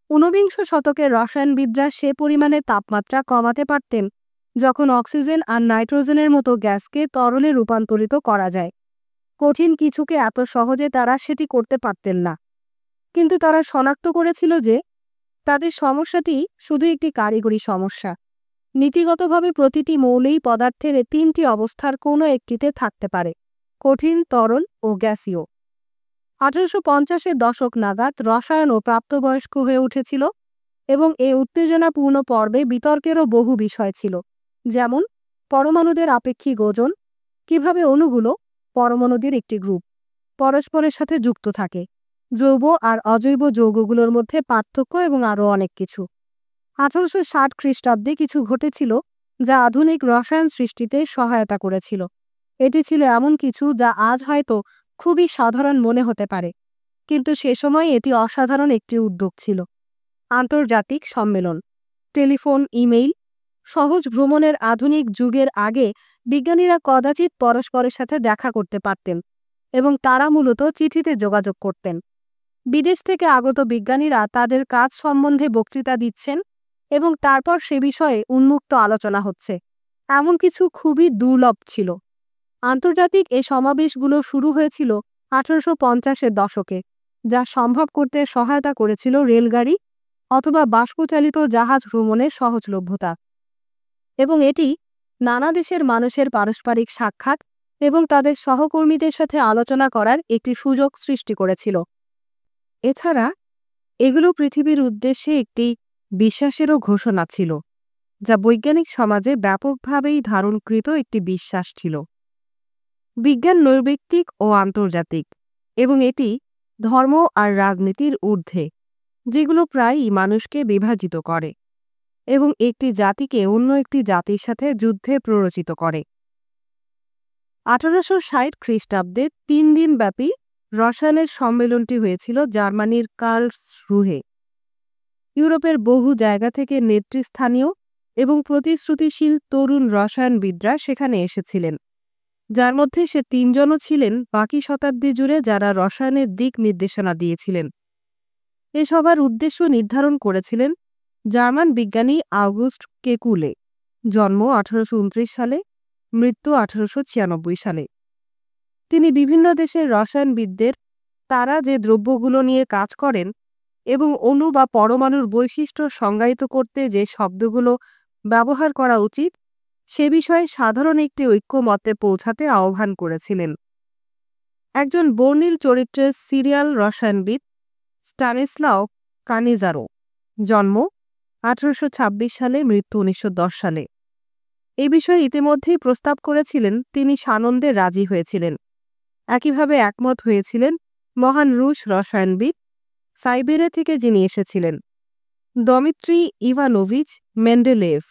19বিংশ শতকের রসায়নবিদরা সে পরিমাণে তাপমাত্রা কমাতে পারতেন যখন অক্সিজেন আর নাইট্রোজেনের মতো গ্যাসকে তরলে রূপান্তরিত করা যায়। কঠিন কিছুকে এত সহজে তারা সেটি করতে পারতেন না, কিন্তু তারা শনাক্ত করেছিল যে তাদের সমস্যাটি শুধু একটি কারিগরি সমস্যা। নীতিগতভাবে প্রতিটি মৌলেই পদার্থের 3টি অবস্থার কোনো একটিতে থাকতে পারে, কঠিন, তরল ও গ্যাসীয়। 1850-এর দশক নাগাদ রসায়নও প্রাপ্তবয়স্ক হয়ে উঠেছিল এবং এই উত্তেজনাপূর্ণ পর্বে বিতর্কেরও বহু বিষয় ছিল, যেমন পরমাণুদের আপেক্ষিক ওজন, কিভাবে অণুগুলো, পরমাণুদের একটি গ্রুপ, পরস্পরের সাথে যুক্ত থাকে, জৈব আর অজৈব যৌগগুলোর মধ্যে পার্থক্য এবং আরও অনেক কিছু। 1860 খ্রিস্টাব্দে কিছু ঘটেছিল যা আধুনিক রসায়ন সৃষ্টিতে সহায়তা করেছিল। এটি ছিল এমন কিছু যা আজ হয়তো খুবই সাধারণ মনে হতে পারে, কিন্তু সে সময় এটি অসাধারণ একটি উদ্যোগ ছিল। আন্তর্জাতিক সম্মেলন, টেলিফোন, ইমেইল, সহজ ভ্রমণের আধুনিক যুগের আগে বিজ্ঞানীরা কদাচিৎ পরস্পরের সাথে দেখা করতে পারতেন এবং তারা মূলত চিঠিতে যোগাযোগ করতেন। বিদেশ থেকে আগত বিজ্ঞানীরা তাদের কাজ সম্বন্ধে বক্তৃতা দিচ্ছেন এবং তারপর সে বিষয়ে উন্মুক্ত আলোচনা হচ্ছে। এমন কিছু খুবই দুর্লভ ছিল। আন্তর্জাতিক এই সমাবেশগুলো শুরু হয়েছিল 1850-এর দশকে, যা সম্ভব করতে সহায়তা করেছিল রেলগাড়ি অথবা বাষ্পচালিত জাহাজ ভ্রমণের সহজলভ্যতা, এবং এটি নানা দেশের মানুষের পারস্পরিক সাক্ষাৎ এবং তাদের সহকর্মীদের সাথে আলোচনা করার একটি সুযোগ সৃষ্টি করেছিল। এছাড়া এগুলো পৃথিবীর উদ্দেশ্যে একটি বিশ্বাসেরও ঘোষণা ছিল, যা বৈজ্ঞানিক সমাজে ব্যাপকভাবেই ধারণকৃত একটি বিশ্বাস ছিল। বিজ্ঞান নৈর্ব্যক্তিক ও আন্তর্জাতিক, এবং এটি ধর্ম আর রাজনীতির ঊর্ধ্বে, যেগুলো প্রায়ই মানুষকে বিভাজিত করে এবং একটি জাতিকে অন্য একটি জাতির সাথে যুদ্ধে প্ররোচিত করে। 1860 খ্রিস্টাব্দে 3 দিনব্যাপী রসায়নের সম্মেলনটি হয়েছিল জার্মানির কার্লসরুহে। ইউরোপের বহু জায়গা থেকে নেতৃস্থানীয় এবং প্রতিশ্রুতিশীল তরুণ রসায়নবিদরা সেখানে এসেছিলেন, যার মধ্যে সে 3 জনও ছিলেন বাকি শতাব্দী জুড়ে যারা রসায়নের দিক নির্দেশনা দিয়েছিলেন। এ সভার উদ্দেশ্য নির্ধারণ করেছিলেন জার্মান বিজ্ঞানী আউগুস্ট কেকুলে, জন্ম 1829 সালে, মৃত্যু 1896 সালে। তিনি বিভিন্ন দেশের রসায়নবিদদের তারা যে দ্রব্যগুলো নিয়ে কাজ করেন এবং অণু বা পরমাণুর বৈশিষ্ট্য সংজ্ঞায়িত করতে যে শব্দগুলো ব্যবহার করা উচিত সে বিষয়ে সাধারণ একটি ঐক্যমত্যে পৌঁছাতে আহ্বান করেছিলেন। একজন বর্ণিল চরিত্রের সিরিয়াল রসায়নবিদ স্টানিস্লাও কানিজারো, জন্ম 1826 সালে, মৃত্যু 1910 সালে, এই বিষয়ে ইতিমধ্যেই প্রস্তাব করেছিলেন। তিনি সানন্দে রাজি হয়েছিলেন। একইভাবে একমত হয়েছিলেন মহান রুশ রসায়নবিদ সাইবেরিয়া থেকে যিনি এসেছিলেন, দমিত্রি ইভানোভিচ মেন্ডেলেভ,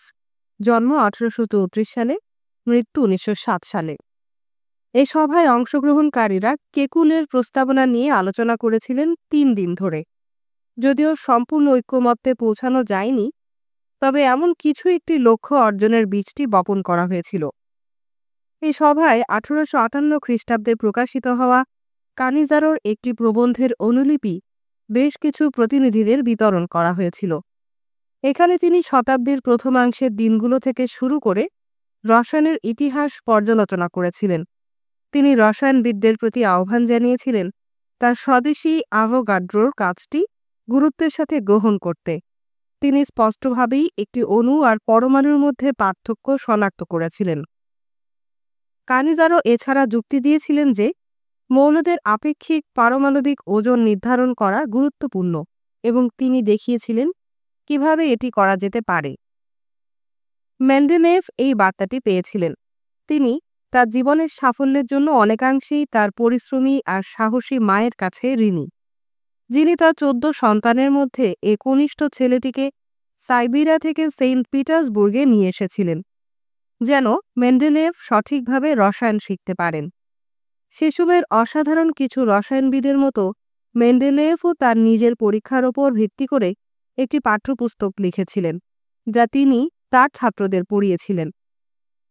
জন্ম 1834 সালে, মৃত্যু 1907 সালে। এই সভায় অংশগ্রহণকারীরা কেকুলের প্রস্তাবনা নিয়ে আলোচনা করেছিলেন 3 দিন ধরে। যদিও সম্পূর্ণ ঐক্যমত্যে পৌঁছানো যায়নি, তবে এমন কিছু একটি লক্ষ্য অর্জনের বীজটি বপন করা হয়েছিল। এই সভায় 1858 খ্রিস্টাব্দে প্রকাশিত হওয়া কানিজারোর একটি প্রবন্ধের অনুলিপি বেশ কিছু প্রতিনিধিদের বিতরণ করা হয়েছিল। এখানে তিনি শতাব্দীর প্রথমাংশের দিনগুলো থেকে শুরু করে রসায়নের ইতিহাস পর্যালোচনা করেছিলেন। তিনি রসায়নবিদদের প্রতি আহ্বান জানিয়েছিলেন তার স্বদেশী আভোগাড্রোর কাজটি গুরুত্বের সাথে গ্রহণ করতে। তিনি স্পষ্টভাবেই একটি অণু আর পরমাণুর মধ্যে পার্থক্য শনাক্ত করেছিলেন। কানিজারো এছাড়া যুক্তি দিয়েছিলেন যে মৌলদের আপেক্ষিক পারমাণবিক ওজন নির্ধারণ করা গুরুত্বপূর্ণ এবং তিনি দেখিয়েছিলেন কিভাবে এটি করা যেতে পারে। মেন্ডেলেভ এই বার্তাটি পেয়েছিলেন। তিনি তার জীবনের সাফল্যের জন্য অনেকাংশেই তার পরিশ্রমী আর সাহসী মায়ের কাছে ঋণী, যিনি তার 14 সন্তানের মধ্যে এই কনিষ্ঠ ছেলেটিকে সাইবেরিয়া থেকে সেন্ট পিটার্সবুর্গে নিয়ে এসেছিলেন, যেন মেন্ডেলেভ সঠিকভাবে রসায়ন শিখতে পারেন। সেসবের অসাধারণ কিছু রসায়নবিদের মতো মেন্ডেলেভও তার নিজের পরীক্ষার ওপর ভিত্তি করে একটি পাঠ্যপুস্তক লিখেছিলেন, যা তিনি তার ছাত্রদের পড়িয়েছিলেন।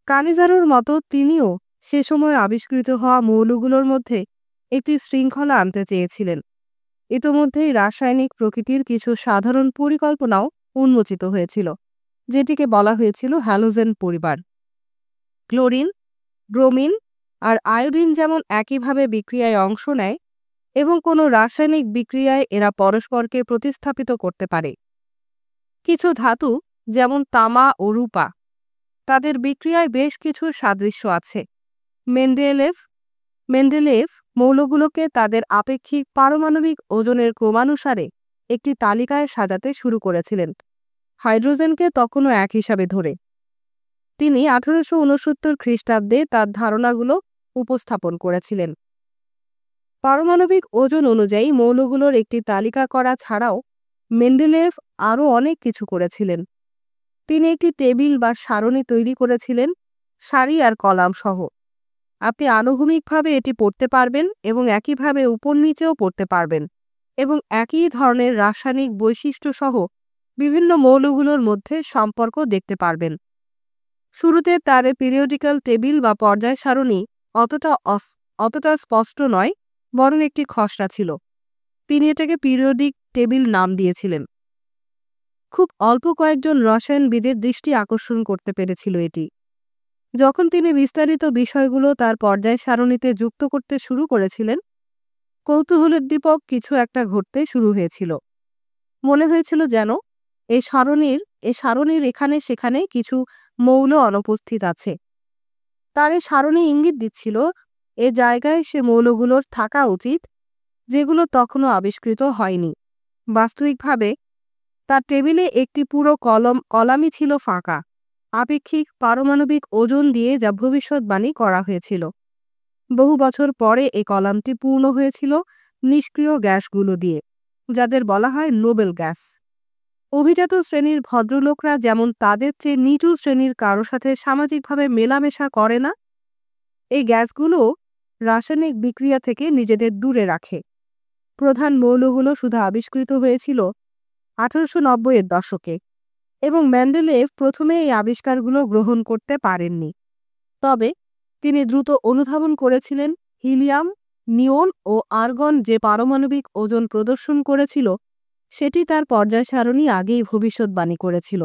কানিজারোর মতো তিনিও সে সময় আবিষ্কৃত হওয়া মৌলগুলোর মধ্যে একটি শৃঙ্খলা আনতে চেয়েছিলেন। ইতোমধ্যেই রাসায়নিক প্রকৃতির কিছু সাধারণ পরিকল্পনাও উন্মোচিত হয়েছিল, যেটিকে বলা হয়েছিল হ্যালোজেন পরিবার। ক্লোরিন, ব্রোমিন আর আয়োডিন যেমন একইভাবে বিক্রিয়ায় অংশ নেয় এবং কোনো রাসায়নিক বিক্রিয়ায় এরা পরস্পরকে প্রতিস্থাপিত করতে পারে। কিছু ধাতু যেমন তামা ও রূপা, তাদের বিক্রিয়ায় বেশ কিছু সাদৃশ্য আছে। মেন্ডেলেভ মৌলগুলোকে তাদের আপেক্ষিক পারমাণবিক ওজনের ক্রমানুসারে একটি তালিকায় সাজাতে শুরু করেছিলেন, হাইড্রোজেনকে তখনও এক হিসাবে ধরে। তিনি 1869 খ্রিস্টাব্দে তার ধারণাগুলো উপস্থাপন করেছিলেন। পারমাণবিক ওজন অনুযায়ী মৌলগুলোর একটি তালিকা করা ছাড়াও মেন্ডেলেভ আরও অনেক কিছু করেছিলেন। তিনি একটি টেবিল বা সারণী তৈরি করেছিলেন, সারি আর কলাম সহ। আপনি আনুভূমিকভাবে এটি পড়তে পারবেন এবং একইভাবে উপর নিচেও পড়তে পারবেন এবং একই ধরনের রাসায়নিক বৈশিষ্ট্য সহ বিভিন্ন মৌলগুলোর মধ্যে সম্পর্ক দেখতে পারবেন। শুরুতে তার পিরিয়ডিক্যাল টেবিল বা পর্যায় সারণী অতটা স্পষ্ট নয়, বরং একটি খসড়া ছিল। তিনি এটাকে পিরিয়ডিক টেবিল নাম দিয়েছিলেন। খুব অল্প কয়েকজন রসায়নবিদের দৃষ্টি আকর্ষণ করতে পেরেছিল এটি। যখন তিনি বিস্তারিত বিষয়গুলো তার পর্যায় সারণীতে যুক্ত করতে শুরু করেছিলেন, কৌতূহলোদ্দীপক কিছু একটা ঘটতে শুরু হয়েছিল। মনে হয়েছিল যেন এই সারণীর এখানে সেখানে কিছু মৌল অনুপস্থিত আছে। তার এই সারণী ইঙ্গিত দিচ্ছিল এ জায়গায় সে মৌলগুলোর থাকা উচিত যেগুলো তখনও আবিষ্কৃত হয়নি। বাস্তবিকভাবে তার টেবিলে একটি পুরো কলামই ছিল ফাঁকা, আপেক্ষিক পারমাণবিক ওজন দিয়ে যা ভবিষ্যৎবাণী করা হয়েছিল। বহু বছর পরে এই কলামটি পূর্ণ হয়েছিল নিষ্ক্রিয় গ্যাসগুলো দিয়ে, যাদের বলা হয় নোবেল গ্যাস। অভিজাত শ্রেণীর ভদ্রলোকরা যেমন তাদের চেয়ে নিচু শ্রেণীর কারো সাথে সামাজিকভাবে মেলামেশা করে না, এই গ্যাসগুলো রাসায়নিক বিক্রিয়া থেকে নিজেদের দূরে রাখে। প্রধান মৌলগুলো শুধু আবিষ্কৃত হয়েছিল 1890-এর দশকে, এবং মেন্ডেলেভ প্রথমে এই আবিষ্কারগুলো গ্রহণ করতে পারেননি। তবে তিনি দ্রুত অনুধাবন করেছিলেন হিলিয়াম, নিয়ন ও আর্গন যে পারমাণবিক ওজন প্রদর্শন করেছিল সেটি তার পর্যায় সারণী আগেই ভবিষ্যৎবাণী করেছিল।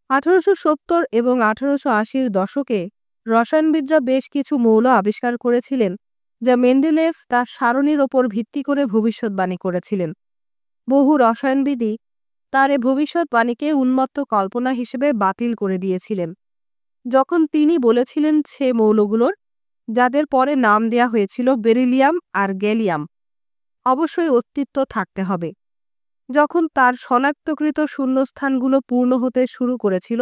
1870 এবং 1880-এর দশকে রসায়নবিদরা বেশ কিছু মৌল আবিষ্কার করেছিলেন যা মেন্ডেলেভ তার সারণীর ওপর ভিত্তি করে ভবিষ্যৎবাণী করেছিলেন। বহু রসায়নবিদই তার এ ভবিষ্যৎবাণীকে উন্মত্ত কল্পনা হিসেবে বাতিল করে দিয়েছিলেন যখন তিনি বলেছিলেন সে মৌলগুলোর, যাদের পরে নাম দেয়া হয়েছিল বেরিলিয়াম আর গ্যালিয়াম, অবশ্যই অস্তিত্ব থাকতে হবে। যখন তার শনাক্তকৃত শূন্যস্থানগুলো পূর্ণ হতে শুরু করেছিল,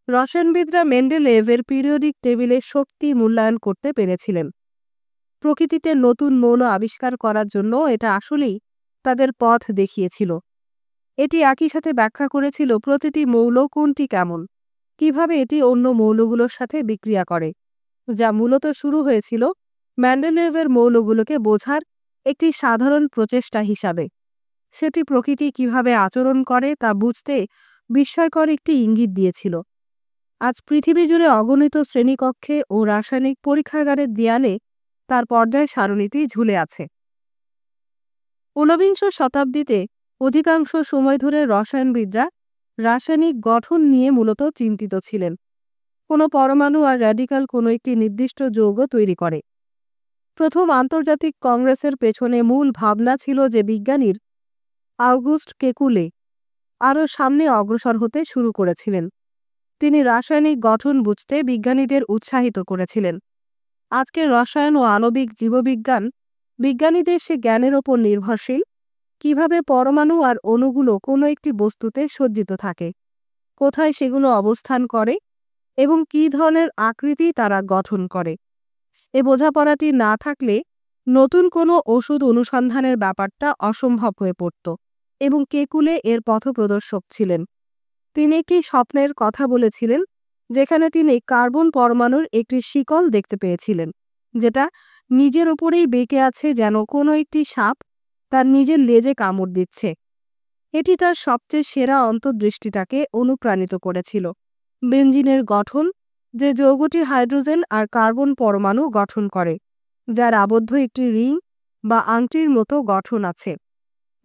রসায়নবিদরা মেন্ডেলেভের পিরিয়ডিক টেবিলে শক্তি মূল্যায়ন করতে পেরেছিলেন। প্রকৃতিতে নতুন মৌল আবিষ্কার করার জন্য এটা আসলেই তাদের পথ দেখিয়েছিল। এটি একই সাথে ব্যাখ্যা করেছিল প্রতিটি মৌল কোনটি কেমন, কিভাবে এটি অন্য মৌলগুলোর সাথে বিক্রিয়া করে, যা মূলত শুরু হয়েছিল মেন্ডেলেভের মৌলগুলোকে বোঝার একটি সাধারণ প্রচেষ্টা হিসাবে। সেটি প্রকৃতি কিভাবে আচরণ করে তা বুঝতে বিস্ময়কর একটি ইঙ্গিত দিয়েছিল। আজ পৃথিবী জুড়ে অগণিত শ্রেণীকক্ষে ও রাসায়নিক পরীক্ষাগারের দেয়ালে তার পর্যায় সারণীটি ঝুলে আছে। 19বিংশ শতাব্দীতে অধিকাংশ সময় ধরে রসায়নবিদরা রাসায়নিক গঠন নিয়ে মূলত চিন্তিত ছিলেন। কোনো পরমাণু আর র্যাডিক্যাল কোনো একটি নির্দিষ্ট যৌগ তৈরি করে। প্রথম আন্তর্জাতিক কংগ্রেসের পেছনে মূল ভাবনা ছিল যে বিজ্ঞানীর আউগুস্ট কেকুলে আরও সামনে অগ্রসর হতে শুরু করেছিলেন। তিনি রাসায়নিক গঠন বুঝতে বিজ্ঞানীদের উৎসাহিত করেছিলেন। আজকের রসায়ন ও আণবিক জীববিজ্ঞান বিজ্ঞানীদের সে জ্ঞানের ওপর নির্ভরশীল কিভাবে পরমাণু আর অণুগুলো কোনো একটি বস্তুতে সজ্জিত থাকে, কোথায় সেগুলো অবস্থান করে এবং কী ধরনের আকৃতি তারা গঠন করে। এ বোঝাপড়াটি না থাকলে নতুন কোনো ওষুধ অনুসন্ধানের ব্যাপারটা অসম্ভব হয়ে পড়ত, এবং কেকুলে এর পথপ্রদর্শক ছিলেন। তিনি একটি স্বপ্নের কথা বলেছিলেন যেখানে তিনি কার্বন পরমাণুর একটি শিকল দেখতে পেয়েছিলেন, যেটা নিজের ওপরেই বেঁকে আছে, যেন কোনো একটি সাপ তার নিজের লেজে কামড় দিচ্ছে। এটি তার সবচেয়ে সেরা অন্তর্দৃষ্টিটাকে অনুপ্রাণিত করেছিল। বেনজিনের গঠন, যে যৌগটি হাইড্রোজেন আর কার্বন পরমাণু গঠন করে, যার আবদ্ধ একটি রিং বা আংটির মতো গঠন আছে।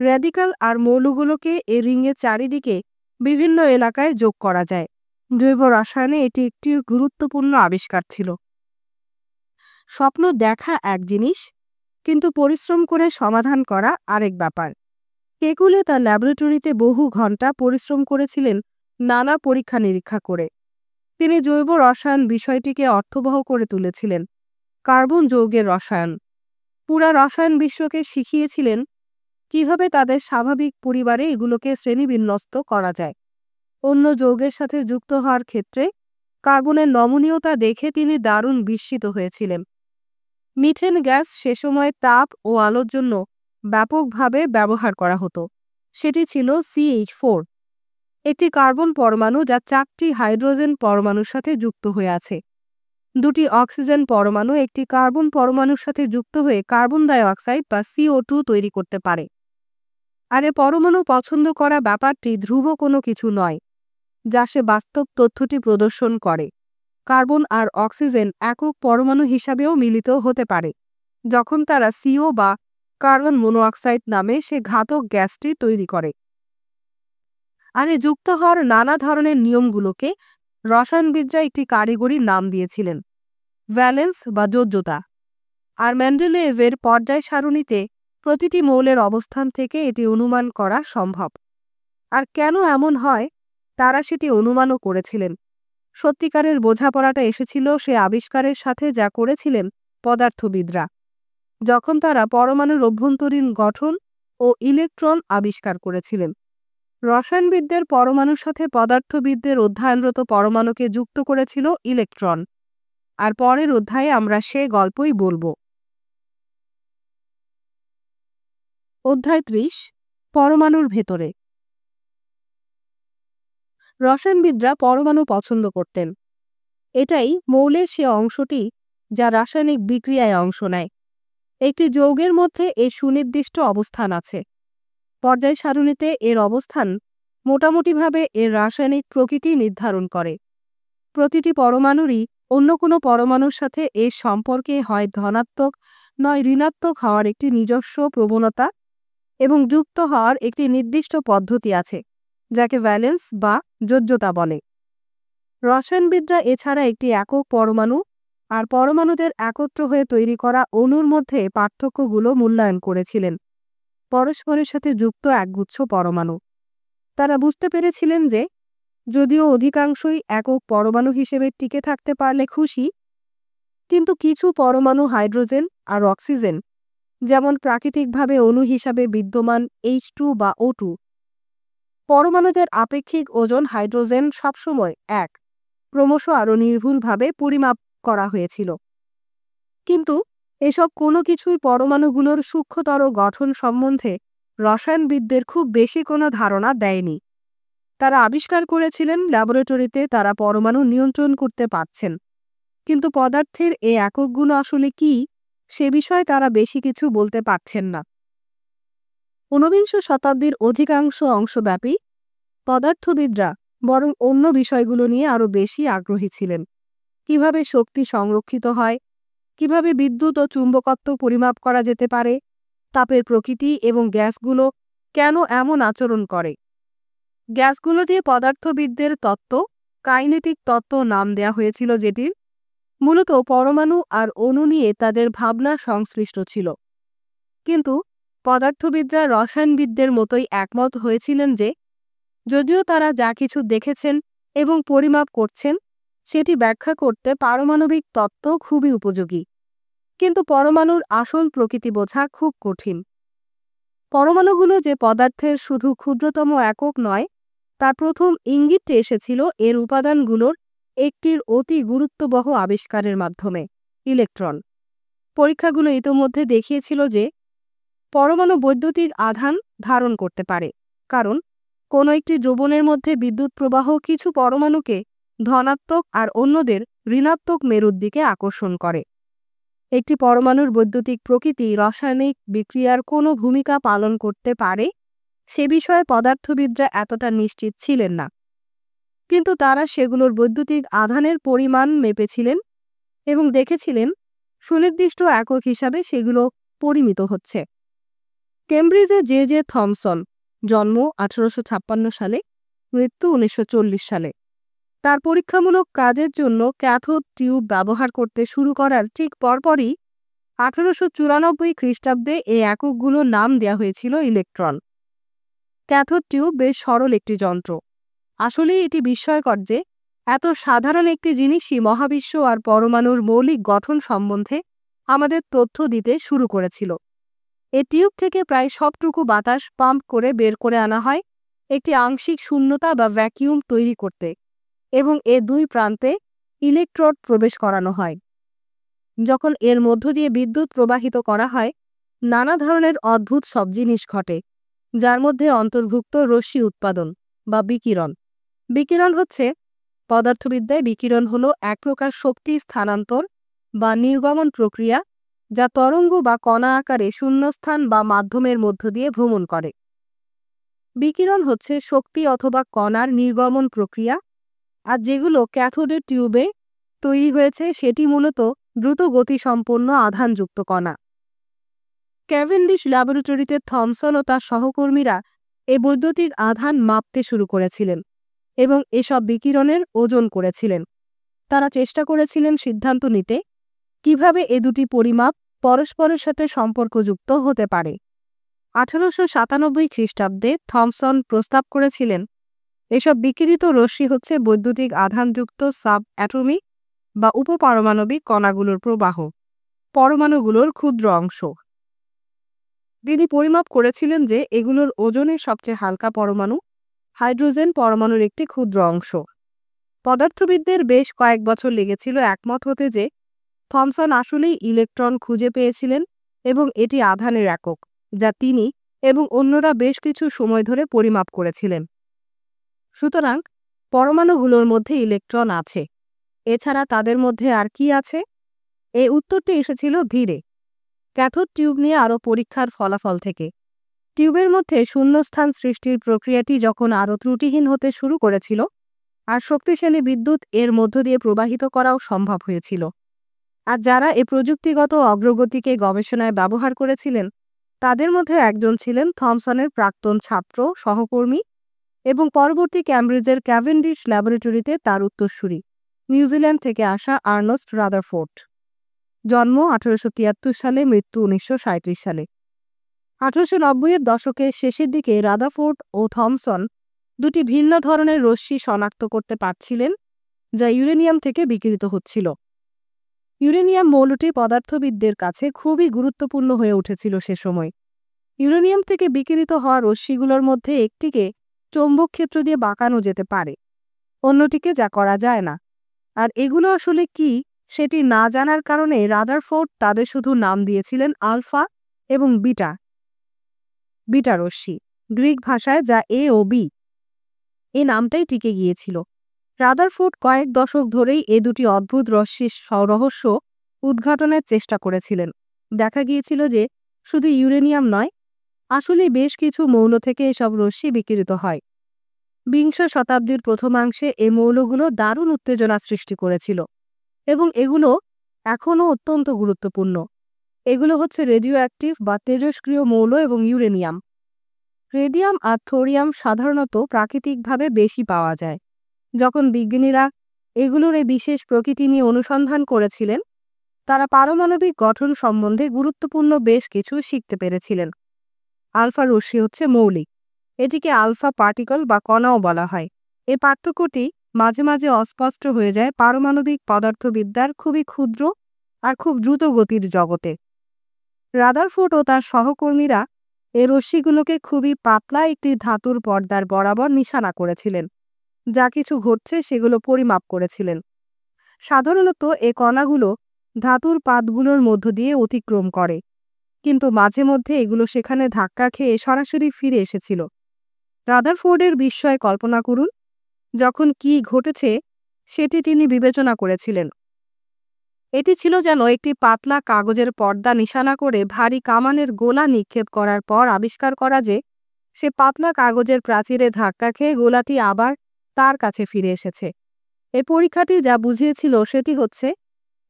র্যাডিক্যাল আর মৌলগুলোকে এ রিংয়ের চারিদিকে বিভিন্ন এলাকায় যোগ করা যায়। জৈব রসায়নে এটি একটি গুরুত্বপূর্ণ আবিষ্কার ছিল। স্বপ্ন দেখা এক জিনিস, কিন্তু পরিশ্রম করে সমাধান করা আরেক ব্যাপার। কেকুলে তার ল্যাবরেটরিতে বহু ঘন্টা পরিশ্রম করেছিলেন নানা পরীক্ষা নিরীক্ষা করে। তিনি জৈব রসায়ন বিষয়টিকে অর্থবহ করে তুলেছিলেন। কার্বন যৌগের রসায়ন পুরা রসায়ন বিশ্বকে শিখিয়েছিলেন কিভাবে তাদের স্বাভাবিক পরিবারে এগুলোকে শ্রেণীবিন্যস্ত করা যায়। অন্য যৌগের সাথে যুক্ত হওয়ার ক্ষেত্রে কার্বনের নমনীয়তা দেখে তিনি দারুণ বিস্মিত হয়েছিলেন। মিথেন গ্যাস সে সময় তাপ ও আলোর জন্য ব্যাপকভাবে ব্যবহার করা হতো। সেটি ছিল CH4, একটি কার্বন পরমাণু যা 4টি হাইড্রোজেন পরমাণুর সাথে যুক্ত হয়ে আছে। 2টি অক্সিজেন পরমাণু একটি কার্বন পরমাণুর সাথে যুক্ত হয়ে কার্বন ডাই অক্সাইড বা CO2 তৈরি করতে পারে। আর এ পরমাণু পছন্দ করা ব্যাপারটি ধ্রুব কোনো কিছু নয়, যা সে বাস্তব তথ্যটি প্রদর্শন করে। কার্বন আর অক্সিজেন একক পরমাণু হিসাবেও মিলিত হতে পারে যখন তারা CO বা কার্বন মনোঅক্সাইড নামে সে ঘাতক গ্যাসটি তৈরি করে। আর এ যুক্ত হওয়ার নানা ধরনের নিয়মগুলোকে রসায়নবিদরা একটি কারিগরি নাম দিয়েছিলেন, ভ্যালেন্স বা যোজ্যতা। আর মেন্ডেলেভের পর্যায় সারণীতে প্রতিটি মৌলের অবস্থান থেকে এটি অনুমান করা সম্ভব। আর কেন এমন হয় তারা সেটি অনুমানও করেছিলেন। সত্যিকারের বোঝাপড়াটা এসেছিল সে আবিষ্কারের সাথে যা করেছিলেন পদার্থবিদরা, যখন তারা পরমাণুর অভ্যন্তরীণ গঠন ও ইলেকট্রন আবিষ্কার করেছিলেন। রসায়নবিদদের পরমাণুর সাথে পদার্থবিদদের অধ্যয়নরত পরমাণুকে যুক্ত করেছিল ইলেকট্রন। আর পরের অধ্যায়ে আমরা সে গল্পই বলবো। অধ্যায় 30, পরমাণুর ভেতরে। রসায়নবিদরা পরমাণু পছন্দ করতেন। এটাই মৌলের সে অংশটি যা রাসায়নিক বিক্রিয়ায় অংশ নেয়। একটি যৌগের মধ্যে এর সুনির্দিষ্ট অবস্থান আছে। পর্যায় সারণীতে এর অবস্থান মোটামুটিভাবে এর রাসায়নিক প্রকৃতি নির্ধারণ করে। প্রতিটি পরমাণুরই অন্য কোনো পরমাণুর সাথে এর সম্পর্কে হয় ধনাত্মক নয় ঋণাত্মক হওয়ার একটি নিজস্ব প্রবণতা এবং যুক্ত হওয়ার একটি নির্দিষ্ট পদ্ধতি আছে, যাকে ভ্যালেন্স বা যোজ্যতা বলে। রসায়নবিদরা এছাড়া একটি একক পরমাণু আর পরমাণুদের একত্র হয়ে তৈরি করা অণুর মধ্যে পার্থক্যগুলো মূল্যায়ন করেছিলেন। পরস্পরের সাথে যুক্ত একগুচ্ছ পরমাণু। তারা বুঝতে পেরেছিলেন যে যদিও অধিকাংশই একক পরমাণু হিসেবে টিকে থাকতে পারলে খুশি, কিন্তু কিছু পরমাণু হাইড্রোজেন আর অক্সিজেন, যেমন প্রাকৃতিকভাবে অণু হিসাবে বিদ্যমান H2 বা O2, পরমাণুদের আপেক্ষিক ওজন হাইড্রোজেন সবসময় এক, ক্রমশ আরও নির্ভুলভাবে পরিমাপ করা হয়েছিল। কিন্তু এসব কোনো কিছুই পরমাণুগুলোর সূক্ষ্মতর গঠন সম্বন্ধে রসায়নবিদদের খুব বেশি কোনো ধারণা দেয়নি। তারা আবিষ্কার করেছিলেন ল্যাবরেটরিতে তারা পরমাণু নিয়ন্ত্রণ করতে পারছেন, কিন্তু পদার্থের এই এককগুলো আসলে কি সে বিষয়ে তারা বেশি কিছু বলতে পারছেন না। ঊনবিংশ শতাব্দীর অধিকাংশ অংশব্যাপী পদার্থবিদরা বরং অন্য বিষয়গুলো নিয়ে আরও বেশি আগ্রহী ছিলেন। কিভাবে শক্তি সংরক্ষিত হয়, কিভাবে বিদ্যুৎ ও চুম্বকত্ব পরিমাপ করা যেতে পারে, তাপের প্রকৃতি এবং গ্যাসগুলো কেন এমন আচরণ করে। গ্যাসগুলো দিয়ে পদার্থবিদদের তত্ত্ব কাইনেটিক তত্ত্ব নাম দেয়া হয়েছিল, যেটির মূলত পরমাণু আর অণু নিয়ে তাদের ভাবনা সংশ্লিষ্ট ছিল। কিন্তু পদার্থবিদরা রসায়নবিদদের মতোই একমত হয়েছিলেন যে যদিও তারা যা কিছু দেখেছেন এবং পরিমাপ করছেন সেটি ব্যাখ্যা করতে পারমাণবিক তত্ত্ব খুবই উপযোগী, কিন্তু পরমাণুর আসল প্রকৃতি বোঝা খুব কঠিন। পরমাণুগুলো যে পদার্থের শুধু ক্ষুদ্রতম একক নয়, তার প্রথম ইঙ্গিতটি এসেছিল এর উপাদানগুলোর একটির অতি গুরুত্ববহ আবিষ্কারের মাধ্যমে, ইলেকট্রন। পরীক্ষাগুলো ইতোমধ্যে দেখিয়েছিল যে পরমাণু বৈদ্যুতিক আধান ধারণ করতে পারে, কারণ কোনো একটি দ্রবণের মধ্যে বিদ্যুৎ প্রবাহ কিছু পরমাণুকে ধনাত্মক আর অন্যদের ঋণাত্মক মেরুর দিকে আকর্ষণ করে। একটি পরমাণুর বৈদ্যুতিক প্রকৃতি রাসায়নিক বিক্রিয়ার কোনো ভূমিকা পালন করতে পারে সে বিষয়ে পদার্থবিদরা এতটা নিশ্চিত ছিলেন না, কিন্তু তারা সেগুলোর বৈদ্যুতিক আধানের পরিমাণ মেপেছিলেন এবং দেখেছিলেন সুনির্দিষ্ট একক হিসাবে সেগুলো পরিমিত হচ্ছে। কেমব্রিজে জে থমসন, জন্ম 1856 সালে, মৃত্যু 1940 সালে, তার পরীক্ষামূলক কাজের জন্য ক্যাথোড টিউব ব্যবহার করতে শুরু করার ঠিক পরপরই 1894 খ্রিস্টাব্দে এই এককগুলোর নাম দেওয়া হয়েছিল ইলেকট্রন। ক্যাথোড টিউব বেশ সরল একটি যন্ত্র। আসলেই এটি বিস্ময়কর যে এত সাধারণ একটি জিনিসই মহাবিশ্ব আর পরমাণুর মৌলিক গঠন সম্বন্ধে আমাদের তথ্য দিতে শুরু করেছিল। এই টিউব থেকে প্রায় সবটুকু বাতাস পাম্প করে বের করে আনা হয় একটি আংশিক শূন্যতা বা ভ্যাকিউম তৈরি করতে, এবং এর দুই প্রান্তে ইলেকট্রোড প্রবেশ করানো হয়। যখন এর মধ্য দিয়ে বিদ্যুৎ প্রবাহিত করা হয়, নানা ধরনের অদ্ভুত সব জিনিস ঘটে, যার মধ্যে অন্তর্ভুক্ত রশ্মি উৎপাদন বা বিকিরণ। বিকিরণ হচ্ছে পদার্থবিদ্যায় বিকিরণ হলো এক প্রকার শক্তি স্থানান্তর বা নির্গমন প্রক্রিয়া, যা তরঙ্গ বা কণা আকারে শূন্যস্থান বা মাধ্যমের মধ্য দিয়ে ভ্রমণ করে। বিকিরণ হচ্ছে শক্তি অথবা কণার নির্গমন প্রক্রিয়া, আর যেগুলো ক্যাথোডের টিউবে তৈরি হয়েছে সেটি মূলত দ্রুত গতিসম্পন্ন আধানযুক্ত কণা। ক্যাভেন্ডিশ ল্যাবরেটরিতে থমসন ও তার সহকর্মীরা এই বৈদ্যুতিক আধান মাপতে শুরু করেছিলেন এবং এসব বিকিরণের ওজন করেছিলেন। তারা চেষ্টা করেছিলেন সিদ্ধান্ত নিতে কিভাবে এ দুটি পরিমাপ পরস্পরের সাথে সম্পর্কযুক্ত হতে পারে। 1897 খ্রিস্টাব্দে থমসন প্রস্তাব করেছিলেন এসব বিকিরিত রশ্মি হচ্ছে বৈদ্যুতিক আধানযুক্ত সাব অ্যাটমিক বা উপপারমাণবিক কণাগুলোর প্রবাহ, পরমাণুগুলোর ক্ষুদ্র অংশ। তিনি পরিমাপ করেছিলেন যে এগুলোর ওজনের সবচেয়ে হালকা পরমাণু হাইড্রোজেন পরমাণুর একটি ক্ষুদ্র অংশ। পদার্থবিদদের বেশ কয়েক বছর লেগেছিল একমত হতে যে থমসন আসলেই ইলেকট্রন খুঁজে পেয়েছিলেন এবং এটি আধানের একক, যা তিনি এবং অন্যরা বেশ কিছু সময় ধরে পরিমাপ করেছিলেন। সুতরাং পরমাণুগুলোর মধ্যে ইলেকট্রন আছে। এছাড়া তাদের মধ্যে আর কি আছে? এই উত্তরটি এসেছিল ধীরে, ক্যাথোড টিউব নিয়ে আরও পরীক্ষার ফলাফল থেকে। টিউবের মধ্যে শূন্যস্থান সৃষ্টির প্রক্রিয়াটি যখন আরও ত্রুটিহীন হতে শুরু করেছিল, আর শক্তিশালী বিদ্যুৎ এর মধ্য দিয়ে প্রবাহিত করাও সম্ভব হয়েছিল। আর যারা এই প্রযুক্তিগত অগ্রগতিকে গবেষণায় ব্যবহার করেছিলেন, তাদের মধ্যে একজন ছিলেন থমসনের প্রাক্তন ছাত্র, সহকর্মী এবং পরবর্তী ক্যামব্রিজের ক্যাভেন্ডিশ ল্যাবরেটরিতে তার উত্তরসূরি, নিউজিল্যান্ড থেকে আসা আর্নস্ট রাদারফোর্ড। জন্ম 1873 সালে, মৃত্যু 1937 সালে। 1890-এর দশকের শেষের দিকে রাদারফোর্ড ও থমসন দুটি ভিন্ন ধরনের রশ্মি শনাক্ত করতে পারছিলেন, যা ইউরেনিয়াম থেকে বিকিরিত হচ্ছিল। ইউরেনিয়াম মৌলটি পদার্থবিদদের কাছে খুবই গুরুত্বপূর্ণ হয়ে উঠেছিল সে সময়। ইউরেনিয়াম থেকে বিকিরিত হওয়া রশ্মিগুলোর মধ্যে একটিকে চৌম্বক ক্ষেত্র দিয়ে বাঁকানো যেতে পারে, অন্যটিকে যা করা যায় না। আর এগুলো আসলে কি সেটি না জানার কারণে রাদারফোর্ড তাদের শুধু নাম দিয়েছিলেন আলফা এবং বিটা রশ্মি, গ্রিক ভাষায় যা এ ও বি। এই নামটাই টিকে গিয়েছিল। রাদারফোর্ড কয়েক দশক ধরেই এ দুটি অদ্ভুত রশ্মির রহস্য উদ্ঘাটনের চেষ্টা করেছিলেন। দেখা গিয়েছিল যে শুধু ইউরেনিয়াম নয়, আসলে বেশ কিছু মৌল থেকে এসব রশ্মি বিকিরিত হয়। বিংশ শতাব্দীর প্রথমাংশে এই মৌলগুলো দারুণ উত্তেজনা সৃষ্টি করেছিল এবং এগুলো এখনও অত্যন্ত গুরুত্বপূর্ণ। এগুলো হচ্ছে রেডিও অ্যাক্টিভ বা তেজস্ক্রিয় মৌল এবং ইউরেনিয়াম। রেডিয়াম আর থোরিয়াম সাধারণত প্রাকৃতিকভাবে বেশি পাওয়া যায়। যখন বিজ্ঞানীরা এগুলোর এই বিশেষ প্রকৃতি নিয়ে অনুসন্ধান করেছিলেন, তারা পারমাণবিক গঠন সম্বন্ধে গুরুত্বপূর্ণ বেশ কিছু শিখতে পেরেছিলেন। আলফা রশ্মি হচ্ছে মৌলিক, এটিকে আলফা পার্টিকল বা কণাও বলা হয়। এই পার্থক্যটি মাঝে মাঝে অস্পষ্ট হয়ে যায় পারমাণবিক পদার্থবিদ্যার খুবই ক্ষুদ্র আর খুব দ্রুত গতির জগতে। রাদারফোর্ড ও তার সহকর্মীরা এই রশ্মিগুলোকে খুবই পাতলা একটি ধাতুর পর্দার বরাবর নিশানা করেছিলেন, যা কিছু ঘটছে সেগুলো পরিমাপ করেছিলেন। সাধারণত এ কণাগুলো ধাতুর পাতগুলোর মধ্য দিয়ে অতিক্রম করে, কিন্তু মাঝে মধ্যে এগুলো সেখানে ধাক্কা খেয়ে সরাসরি ফিরে এসেছিল। রাদারফোর্ডের বিস্ময় কল্পনা করুন, যখন কি ঘটেছে সেটি তিনি বিবেচনা করেছিলেন। এটি ছিল যেন একটি পাতলা কাগজের পর্দা নিশানা করে ভারী কামানের গোলা নিক্ষেপ করার পর আবিষ্কার করা যে সে পাতলা কাগজের প্রাচীরে ধাক্কা খেয়ে গোলাটি আবার তার কাছে ফিরে এসেছে। এই পরীক্ষাটি যা বুঝিয়েছিল সেটি হচ্ছে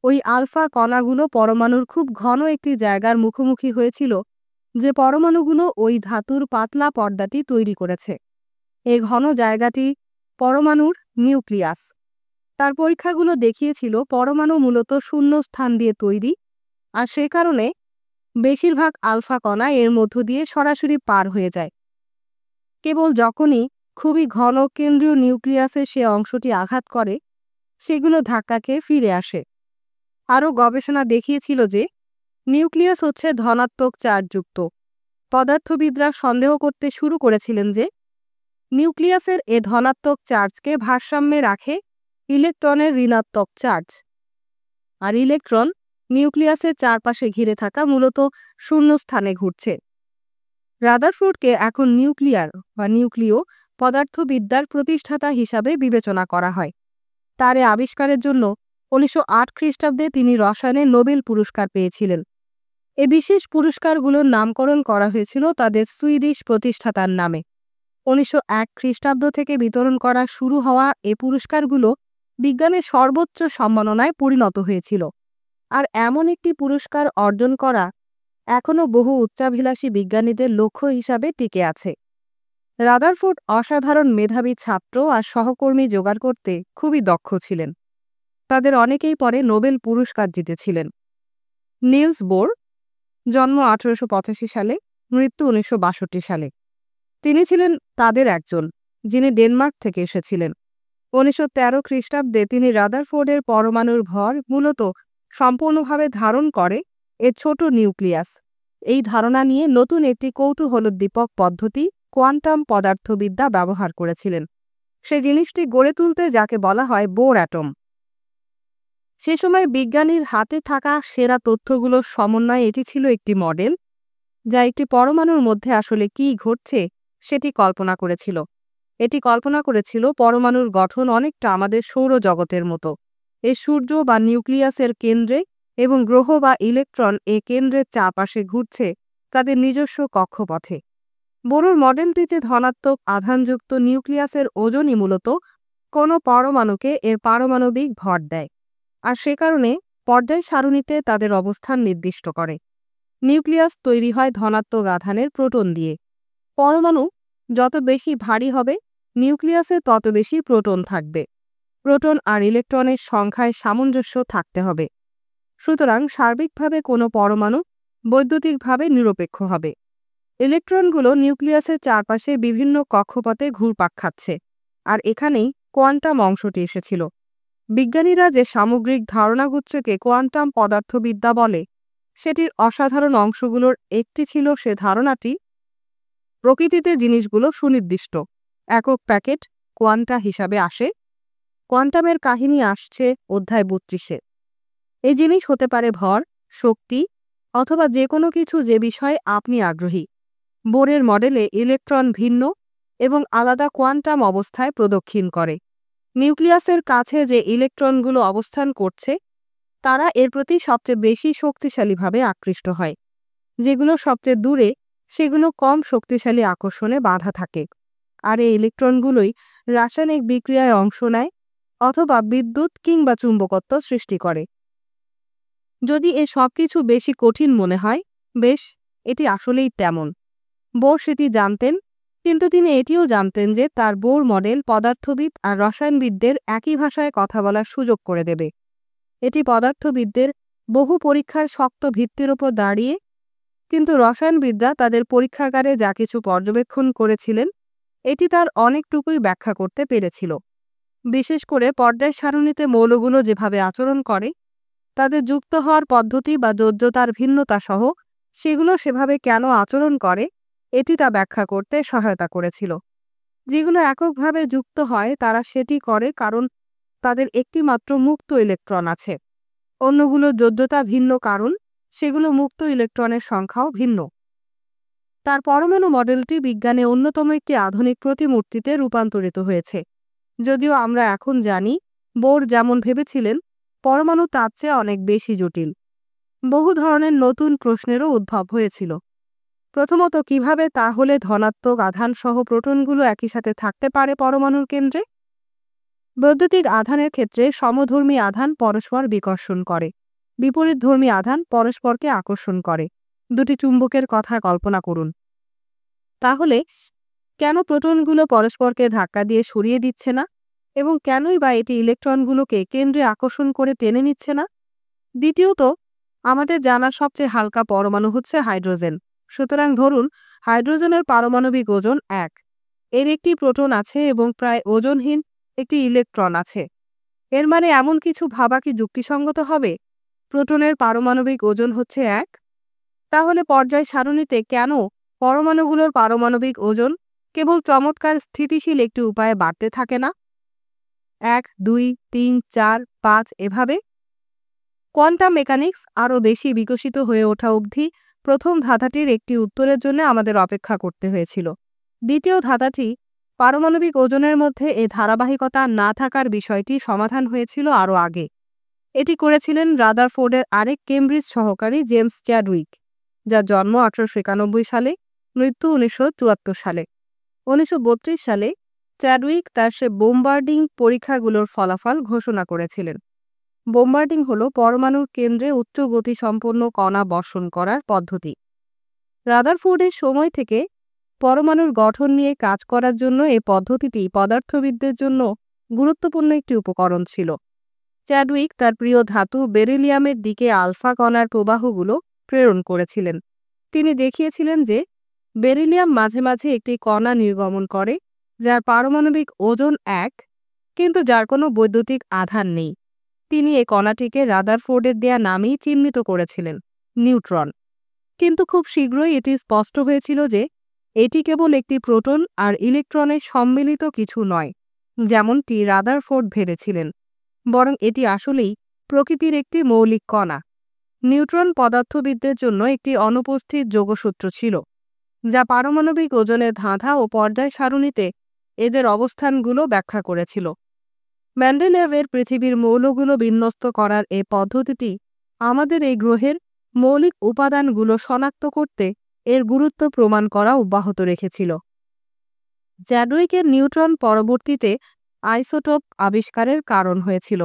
ওই আলফা কণাগুলো পরমাণুর খুব ঘন একটি জায়গার মুখোমুখি হয়েছিল, যে পরমাণুগুলো ওই ধাতুর পাতলা পর্দাটি তৈরি করেছে। এই ঘন জায়গাটি পরমাণুর নিউক্লিয়াস। তার পরীক্ষাগুলো দেখিয়েছিল পরমাণু মূলত শূন্য স্থান দিয়ে তৈরি, আর সে কারণে বেশিরভাগ আলফা কণা এর মধ্য দিয়ে সরাসরি পার হয়ে যায়। কেবল যখনই খুবই ঘন কেন্দ্রীয় নিউক্লিয়াসে সে অংশটি আঘাত করে, সেগুলো ধাক্কা খেয়ে ফিরে আসে। আরও গবেষণা দেখিয়েছিল যে নিউক্লিয়াস হচ্ছে ধনাত্মক চার্জযুক্ত। পদার্থবিদরা সন্দেহ করতে শুরু করেছিলেন যে নিউক্লিয়াসের এ ধনাত্মক চার্জকে ভারসাম্যে রাখে ইলেকট্রনের ঋণাত্মক চার্জ, আর ইলেকট্রন নিউক্লিয়াসের চারপাশে ঘিরে থাকা মূলত শূন্যস্থানে ঘুরছে। রাদারফোর্ডকে এখন নিউক্লিয় পদার্থবিদ্যার প্রতিষ্ঠাতা হিসাবে বিবেচনা করা হয়। তার এ আবিষ্কারের জন্য 1908 খ্রিস্টাব্দে তিনি রসায়নে নোবেল পুরস্কার পেয়েছিলেন। এ বিশেষ পুরস্কারগুলোর নামকরণ করা হয়েছিল তাদের সুইডিশ প্রতিষ্ঠাতার নামে। 1901 খ্রিস্টাব্দ থেকে বিতরণ করা শুরু হওয়া এ পুরস্কারগুলো বিজ্ঞানের সর্বোচ্চ সম্মাননায় পরিণত হয়েছিল, আর এমন একটি পুরস্কার অর্জন করা এখনও বহু উচ্চাভিলাষী বিজ্ঞানীদের লক্ষ্য হিসাবে টিকে আছে। রাদারফোর্ড অসাধারণ মেধাবী ছাত্র আর সহকর্মী জোগাড় করতে খুবই দক্ষ ছিলেন। তাদের অনেকেই পরে নোবেল পুরস্কার জিতেছিলেন। নিলস বোর, জন্ম 1885 সালে, মৃত্যু 1962 সালে। তিনি ছিলেন তাদের একজন। যিনি ডেনমার্ক থেকে এসেছিলেন। 1913 খ্রিস্টাব্দে তিনি রাদারফোর্ডের পরমাণুর ভর মূলত সম্পূর্ণভাবে ধারণ করে এর ছোট নিউক্লিয়াস। এই ধারণা নিয়ে নতুন একটি কৌতূহলোদ্দীপক পদ্ধতি কোয়ান্টাম পদার্থবিদ্যা ব্যবহার করেছিলেন, সে জিনিসটি গড়ে তুলতে যাকে বলা হয় বোর অ্যাটম। সে সময় বিজ্ঞানীর হাতে থাকা সেরা তথ্যগুলোর সমন্বয়ে এটি ছিল একটি মডেল যা একটি পরমাণুর মধ্যে আসলে কী ঘটছে সেটি কল্পনা করেছিল। এটি কল্পনা করেছিল পরমাণুর গঠন অনেকটা আমাদের সৌরজগতের মতো। এই সূর্য বা নিউক্লিয়াসের কেন্দ্রে এবং গ্রহ বা ইলেকট্রন এ কেন্দ্রের চারপাশে ঘুরছে তাদের নিজস্ব কক্ষপথে। বোরের মডেলটিতে ধনাত্মক আধানযুক্ত নিউক্লিয়াসের ওজনই মূলত কোনো পরমাণুকে এর পারমাণবিক ভর দেয়, আর সে কারণে পর্যায় সারণীতে তাদের অবস্থান নির্দিষ্ট করে। নিউক্লিয়াস তৈরি হয় ধনাত্মক আধানের প্রোটন দিয়ে। পরমাণু যত বেশি ভারী হবে নিউক্লিয়াসে তত বেশি প্রোটন থাকবে। প্রোটন আর ইলেকট্রনের সংখ্যায় সামঞ্জস্য থাকতে হবে। সুতরাং সার্বিকভাবে কোনো পরমাণু বৈদ্যুতিকভাবে নিরপেক্ষ হবে। ইলেকট্রনগুলো নিউক্লিয়াসের চারপাশে বিভিন্ন কক্ষপথে ঘুরপাক খাচ্ছে, আর এখানেই কোয়ান্টাম অংশটি এসেছিল। বিজ্ঞানীরা যে সামগ্রিক ধারণাগুচ্ছকে কোয়ান্টাম পদার্থবিদ্যা বলে সেটির অসাধারণ অংশগুলোর একটি ছিল সে ধারণাটি প্রকৃতিতে জিনিসগুলো সুনির্দিষ্ট একক প্যাকেট কোয়ান্টা হিসাবে আসে। কোয়ান্টামের কাহিনী আসছে অধ্যায় 32-এ। এই জিনিস হতে পারে ভর, শক্তি অথবা যে কোনো কিছু যে বিষয়ে আপনি আগ্রহী। বোরের মডেলে ইলেকট্রন ভিন্ন এবং আলাদা কোয়ান্টাম অবস্থায় প্রদক্ষিণ করে। নিউক্লিয়াসের কাছে যে ইলেকট্রনগুলো অবস্থান করছে তারা এর প্রতি সবচেয়ে বেশি শক্তিশালীভাবে আকৃষ্ট হয়। যেগুলো সবচেয়ে দূরে সেগুলো কম শক্তিশালী আকর্ষণে বাধা থাকে, আর এই ইলেকট্রনগুলোই রাসায়নিক বিক্রিয়ায় অংশ নেয় অথবা বিদ্যুৎ কিংবা চুম্বকত্ব সৃষ্টি করে। যদি এ সব কিছু বেশি কঠিন মনে হয়, বেশ, এটি আসলেই তেমন। বোর সেটি জানতেন, কিন্তু তিনি এটিও জানতেন যে তার বোর মডেল পদার্থবিদ আর রসায়নবিদদের একই ভাষায় কথা বলার সুযোগ করে দেবে। এটি পদার্থবিদদের বহু পরীক্ষার শক্ত ভিত্তির উপর দাঁড়িয়ে, কিন্তু রসায়নবিদরা তাদের পরীক্ষাগারে যা কিছু পর্যবেক্ষণ করেছিলেন এটি তার অনেকটুকুই ব্যাখ্যা করতে পেরেছিল। বিশেষ করে পর্যায় সারণীতে মৌলগুলো যেভাবে আচরণ করে, তাদের যুক্ত হওয়ার পদ্ধতি বা যোজ্যতার ভিন্নতা সহ সেগুলো সেভাবে কেন আচরণ করে এটি তা ব্যাখ্যা করতে সহায়তা করেছিল। যেগুলো এককভাবে যুক্ত হয় তারা সেটি করে কারণ তাদের একটি মাত্র মুক্ত ইলেকট্রন আছে। অন্যগুলো যোজ্যতা ভিন্ন কারণ সেগুলো মুক্ত ইলেকট্রনের সংখ্যাও ভিন্ন। তার পরমাণু মডেলটি বিজ্ঞানে অন্যতম একটি আধুনিক প্রতিমূর্তিতে রূপান্তরিত হয়েছে। যদিও আমরা এখন জানি বোর যেমন ভেবেছিলেন পরমাণু তার চেয়ে অনেক বেশি জটিল। বহু ধরনের নতুন প্রশ্নেরও উদ্ভব হয়েছিল। প্রথমত, কিভাবে তাহলে ধনাত্মক আধান সহ প্রোটনগুলো একই সাথে থাকতে পারে পরমাণুর কেন্দ্রে? বৈদ্যুতিক আধানের ক্ষেত্রে সমধর্মী আধান পরস্পর বিকর্ষণ করে, বিপরীতধর্মী আধান পরস্পরকে আকর্ষণ করে। দুটি চুম্বকের কথা কল্পনা করুন। তাহলে কেন প্রোটনগুলো পরস্পরকে ধাক্কা দিয়ে সরিয়ে দিচ্ছে না, এবং কেনই বা এটি ইলেকট্রনগুলোকে কেন্দ্রে আকর্ষণ করে টেনে নিচ্ছে না? দ্বিতীয়ত, আমাদের জানা সবচেয়ে হালকা পরমাণু হচ্ছে হাইড্রোজেন। সুতরাং ধরুন হাইড্রোজেনের পারমাণবিক ওজন 1, এর একটি প্রোটন আছে এবং প্রায় ওজনহীন একটি ইলেকট্রন আছে। এর মানে এমন কিছু ভাবা কি যুক্তিসঙ্গত হবে? প্রোটনের পারমাণবিক ওজন হচ্ছে 1। তাহলে পর্যায় সারণীতে কেন পরমাণুগুলোর পারমাণবিক ওজন কেবল চমৎকার স্থিতিশীল একটি উপায়ে বাড়তে থাকে না, 1, 2, 3, 4, 5 এভাবে? কোয়ান্টাম মেকানিক্স আরও বেশি বিকশিত হয়ে ওঠা অবধি প্রথম ধাঁধাটির একটি উত্তরের জন্য আমাদের অপেক্ষা করতে হয়েছিল। দ্বিতীয় ধাঁধাটি পারমাণবিক ওজনের মধ্যে এ ধারাবাহিকতা না থাকার বিষয়টি সমাধান হয়েছিল আরও আগে। এটি করেছিলেন রাদারফোর্ডের আরেক কেমব্রিজ সহকারী জেমস চ্যাডউইক, যার জন্ম 1891 সালে, মৃত্যু 1974 সালে। 1932 সালে চ্যাডউইক তার সে বোম্বার্ডিং পরীক্ষাগুলোর ফলাফল ঘোষণা করেছিলেন। বোম্বার্ডিং হল পরমাণুর কেন্দ্রে উচ্চ গতিসম্পন্ন কণা বর্ষণ করার পদ্ধতি। রাদারফোর্ডের সময় থেকে পরমাণুর গঠন নিয়ে কাজ করার জন্য এই পদ্ধতিটি পদার্থবিদদের জন্য গুরুত্বপূর্ণ একটি উপকরণ ছিল। চ্যাডউইক তার প্রিয় ধাতু বেরিলিয়ামের দিকে আলফা কণার প্রবাহগুলো প্রেরণ করেছিলেন। তিনি দেখিয়েছিলেন যে বেরিলিয়াম মাঝে মাঝে একটি কণা নির্গমন করে যার পারমাণবিক ওজন 1 কিন্তু যার কোনো বৈদ্যুতিক আধান নেই। তিনি এই কণাটিকে রাদারফোর্ডের দেয়া নামেই চিহ্নিত করেছিলেন, নিউট্রন। কিন্তু খুব শীঘ্রই এটি স্পষ্ট হয়েছিল যে এটি কেবল একটি প্রোটন আর ইলেকট্রনের সম্মিলিত কিছু নয়, যেমনটি রাদারফোর্ড ভেবেছিলেন, বরং এটি আসলেই প্রকৃতির একটি মৌলিক কণা। নিউট্রন পদার্থবিদদের জন্য একটি অনুপস্থিত যোগসূত্র ছিল, যা পারমাণবিক ওজনের ধাঁধা ও পর্যায় সারণীতে এদের অবস্থানগুলো ব্যাখ্যা করেছিল। মেন্ডেলেভের পৃথিবীর মৌলগুলো বিন্যস্ত করার এই পদ্ধতিটি আমাদের এই গ্রহের মৌলিক উপাদানগুলো শনাক্ত করতে এর গুরুত্ব প্রমাণ করা অব্যাহত রেখেছিল। চ্যাডউইকের নিউট্রন পরবর্তীতে আইসোটোপ আবিষ্কারের কারণ হয়েছিল।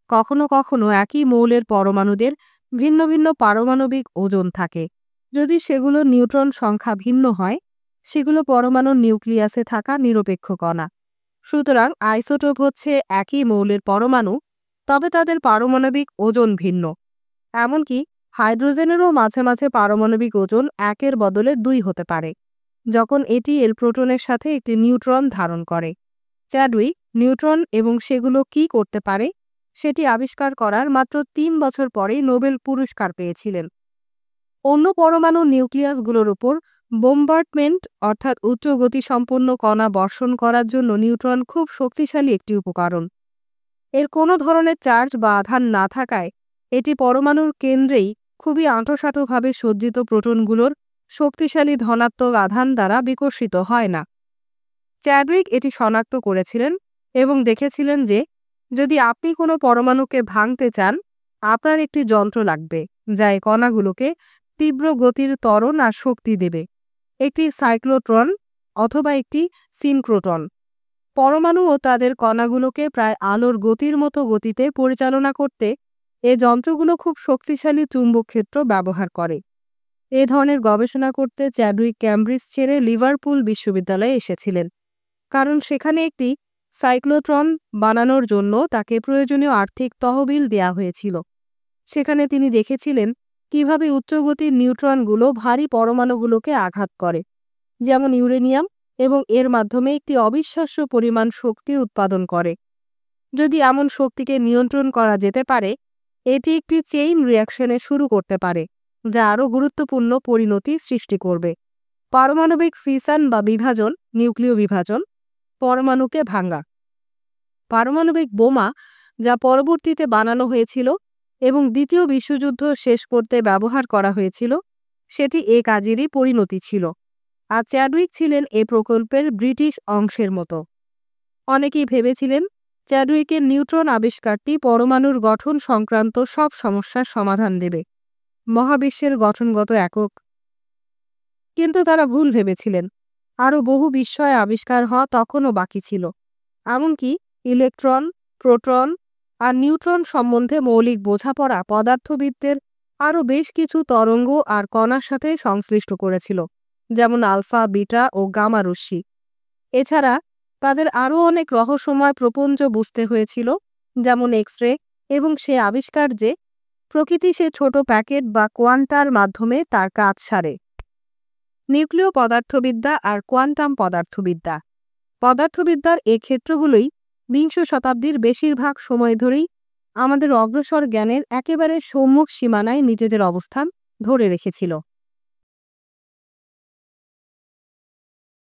কখনো কখনো একই মৌলের পরমাণুদের ভিন্ন ভিন্ন পারমাণবিক ওজন থাকে। যদি সেগুলো নিউট্রন সংখ্যা ভিন্ন হয়, সেগুলো পরমাণুর নিউক্লিয়াসে থাকা নিরপেক্ষ কণা। সুতরাং আইসোটোপ হচ্ছে একই মৌলের পরমাণু, তবে তাদের পারমাণবিক ওজন ভিন্ন। এমনকি হাইড্রোজেনেরও মাঝে মাঝে পারমাণবিক ওজন 1-এর বদলে 2 হতে পারে, যখন এটি এর প্রোটনের সাথে একটি নিউট্রন ধারণ করে। চ্যাডউইক নিউট্রন এবং সেগুলো কি করতে পারে সেটি আবিষ্কার করার মাত্র 3 বছর পরেই নোবেল পুরস্কার পেয়েছিলেন। অন্য পরমাণুর নিউক্লিয়াসগুলোর উপর বোম্বার্ডমেন্ট অর্থাৎ উচ্চ গতিসম্পন্ন কণা বর্ষণ করার জন্য নিউট্রন খুব শক্তিশালী একটি উপকরণ। এর কোনো ধরনের চার্জ বা আধান না থাকায় এটি পরমাণুর কেন্দ্রেই খুবই আঁটোসাঁটোভাবে সজ্জিত প্রোটনগুলোর শক্তিশালী ধনাত্মক আধান দ্বারা বিকশিত হয় না। চ্যাডউইক এটি শনাক্ত করেছিলেন এবং দেখেছিলেন যে যদি আপনি কোনো পরমাণুকে ভাঙতে চান, আপনার একটি যন্ত্র লাগবে যা এই কণাগুলোকে তীব্র গতির ত্বরণ আর শক্তি দেবে, একটি সাইক্লোট্রন অথবা একটি সিনক্রোট্রন। পরমাণু ও তাদের কণাগুলোকে প্রায় আলোর গতির মতো গতিতে পরিচালনা করতে এই যন্ত্রগুলো খুব শক্তিশালী চুম্বক ক্ষেত্র ব্যবহার করে। এ ধরনের গবেষণা করতে চ্যাডউইক ক্যামব্রিজ ছেড়ে লিভারপুল বিশ্ববিদ্যালয়ে এসেছিলেন, কারণ সেখানে একটি সাইক্লোট্রন বানানোর জন্য তাকে প্রয়োজনীয় আর্থিক তহবিল দেয়া হয়েছিল। সেখানে তিনি দেখেছিলেন কিভাবে উচ্চগতির নিউট্রনগুলো ভারী পরমাণুগুলোকে আঘাত করে, যেমন ইউরেনিয়াম, এবং এর মাধ্যমে একটি অবিশ্বাস্য পরিমাণ শক্তি উৎপাদন করে। যদি এমন শক্তিকে নিয়ন্ত্রণ করা যেতে পারে, এটি একটি চেইন রিয়াকশনে শুরু করতে পারে, যা আরও গুরুত্বপূর্ণ পরিণতি সৃষ্টি করবে। পারমাণবিক ফিশন বা বিভাজন, নিউক্লিয় বিভাজন, পরমাণুকে ভাঙা। পারমাণবিক বোমা, যা পরবর্তীতে বানানো হয়েছিল এবং দ্বিতীয় বিশ্বযুদ্ধ শেষ করতে ব্যবহার করা হয়েছিল, সেটি এ কাজেরই পরিণতি ছিল। আর চ্যাডউইক ছিলেন এ প্রকল্পের ব্রিটিশ অংশের মতো। অনেকেই ভেবেছিলেন চ্যাডউইকের নিউট্রন আবিষ্কারটি পরমাণুর গঠন সংক্রান্ত সব সমস্যার সমাধান দেবে, মহাবিশ্বের গঠনগত একক। কিন্তু তারা ভুল ভেবেছিলেন। আরও বহু বিস্ময় আবিষ্কার হওয়া তখনও বাকি ছিল। এমনকি ইলেকট্রন, প্রোটন আর নিউট্রন সম্বন্ধে মৌলিক বোঝাপড়া পদার্থবিদদের আরও বেশ কিছু তরঙ্গ আর কণার সাথে সংশ্লিষ্ট করেছিল, যেমন আলফা, বিটা ও গামা রশ্মি। এছাড়া তাদের আরও অনেক রহস্যময় প্রপঞ্চ বুঝতে হয়েছিল, যেমন এক্স-রে, এবং সে আবিষ্কার যে প্রকৃতি সে ছোট প্যাকেট বা কোয়ান্টার মাধ্যমে তার কাজ সারে। নিউক্লিয় পদার্থবিদ্যা আর কোয়ান্টাম পদার্থবিদ্যা। পদার্থবিদ্যার এ ক্ষেত্রগুলোই বিংশ শতাব্দীর বেশিরভাগ সময় ধরেই আমাদের অগ্রসর জ্ঞানের একেবারে সম্মুখ সীমানায় নিজেদের অবস্থান ধরে রেখেছিল।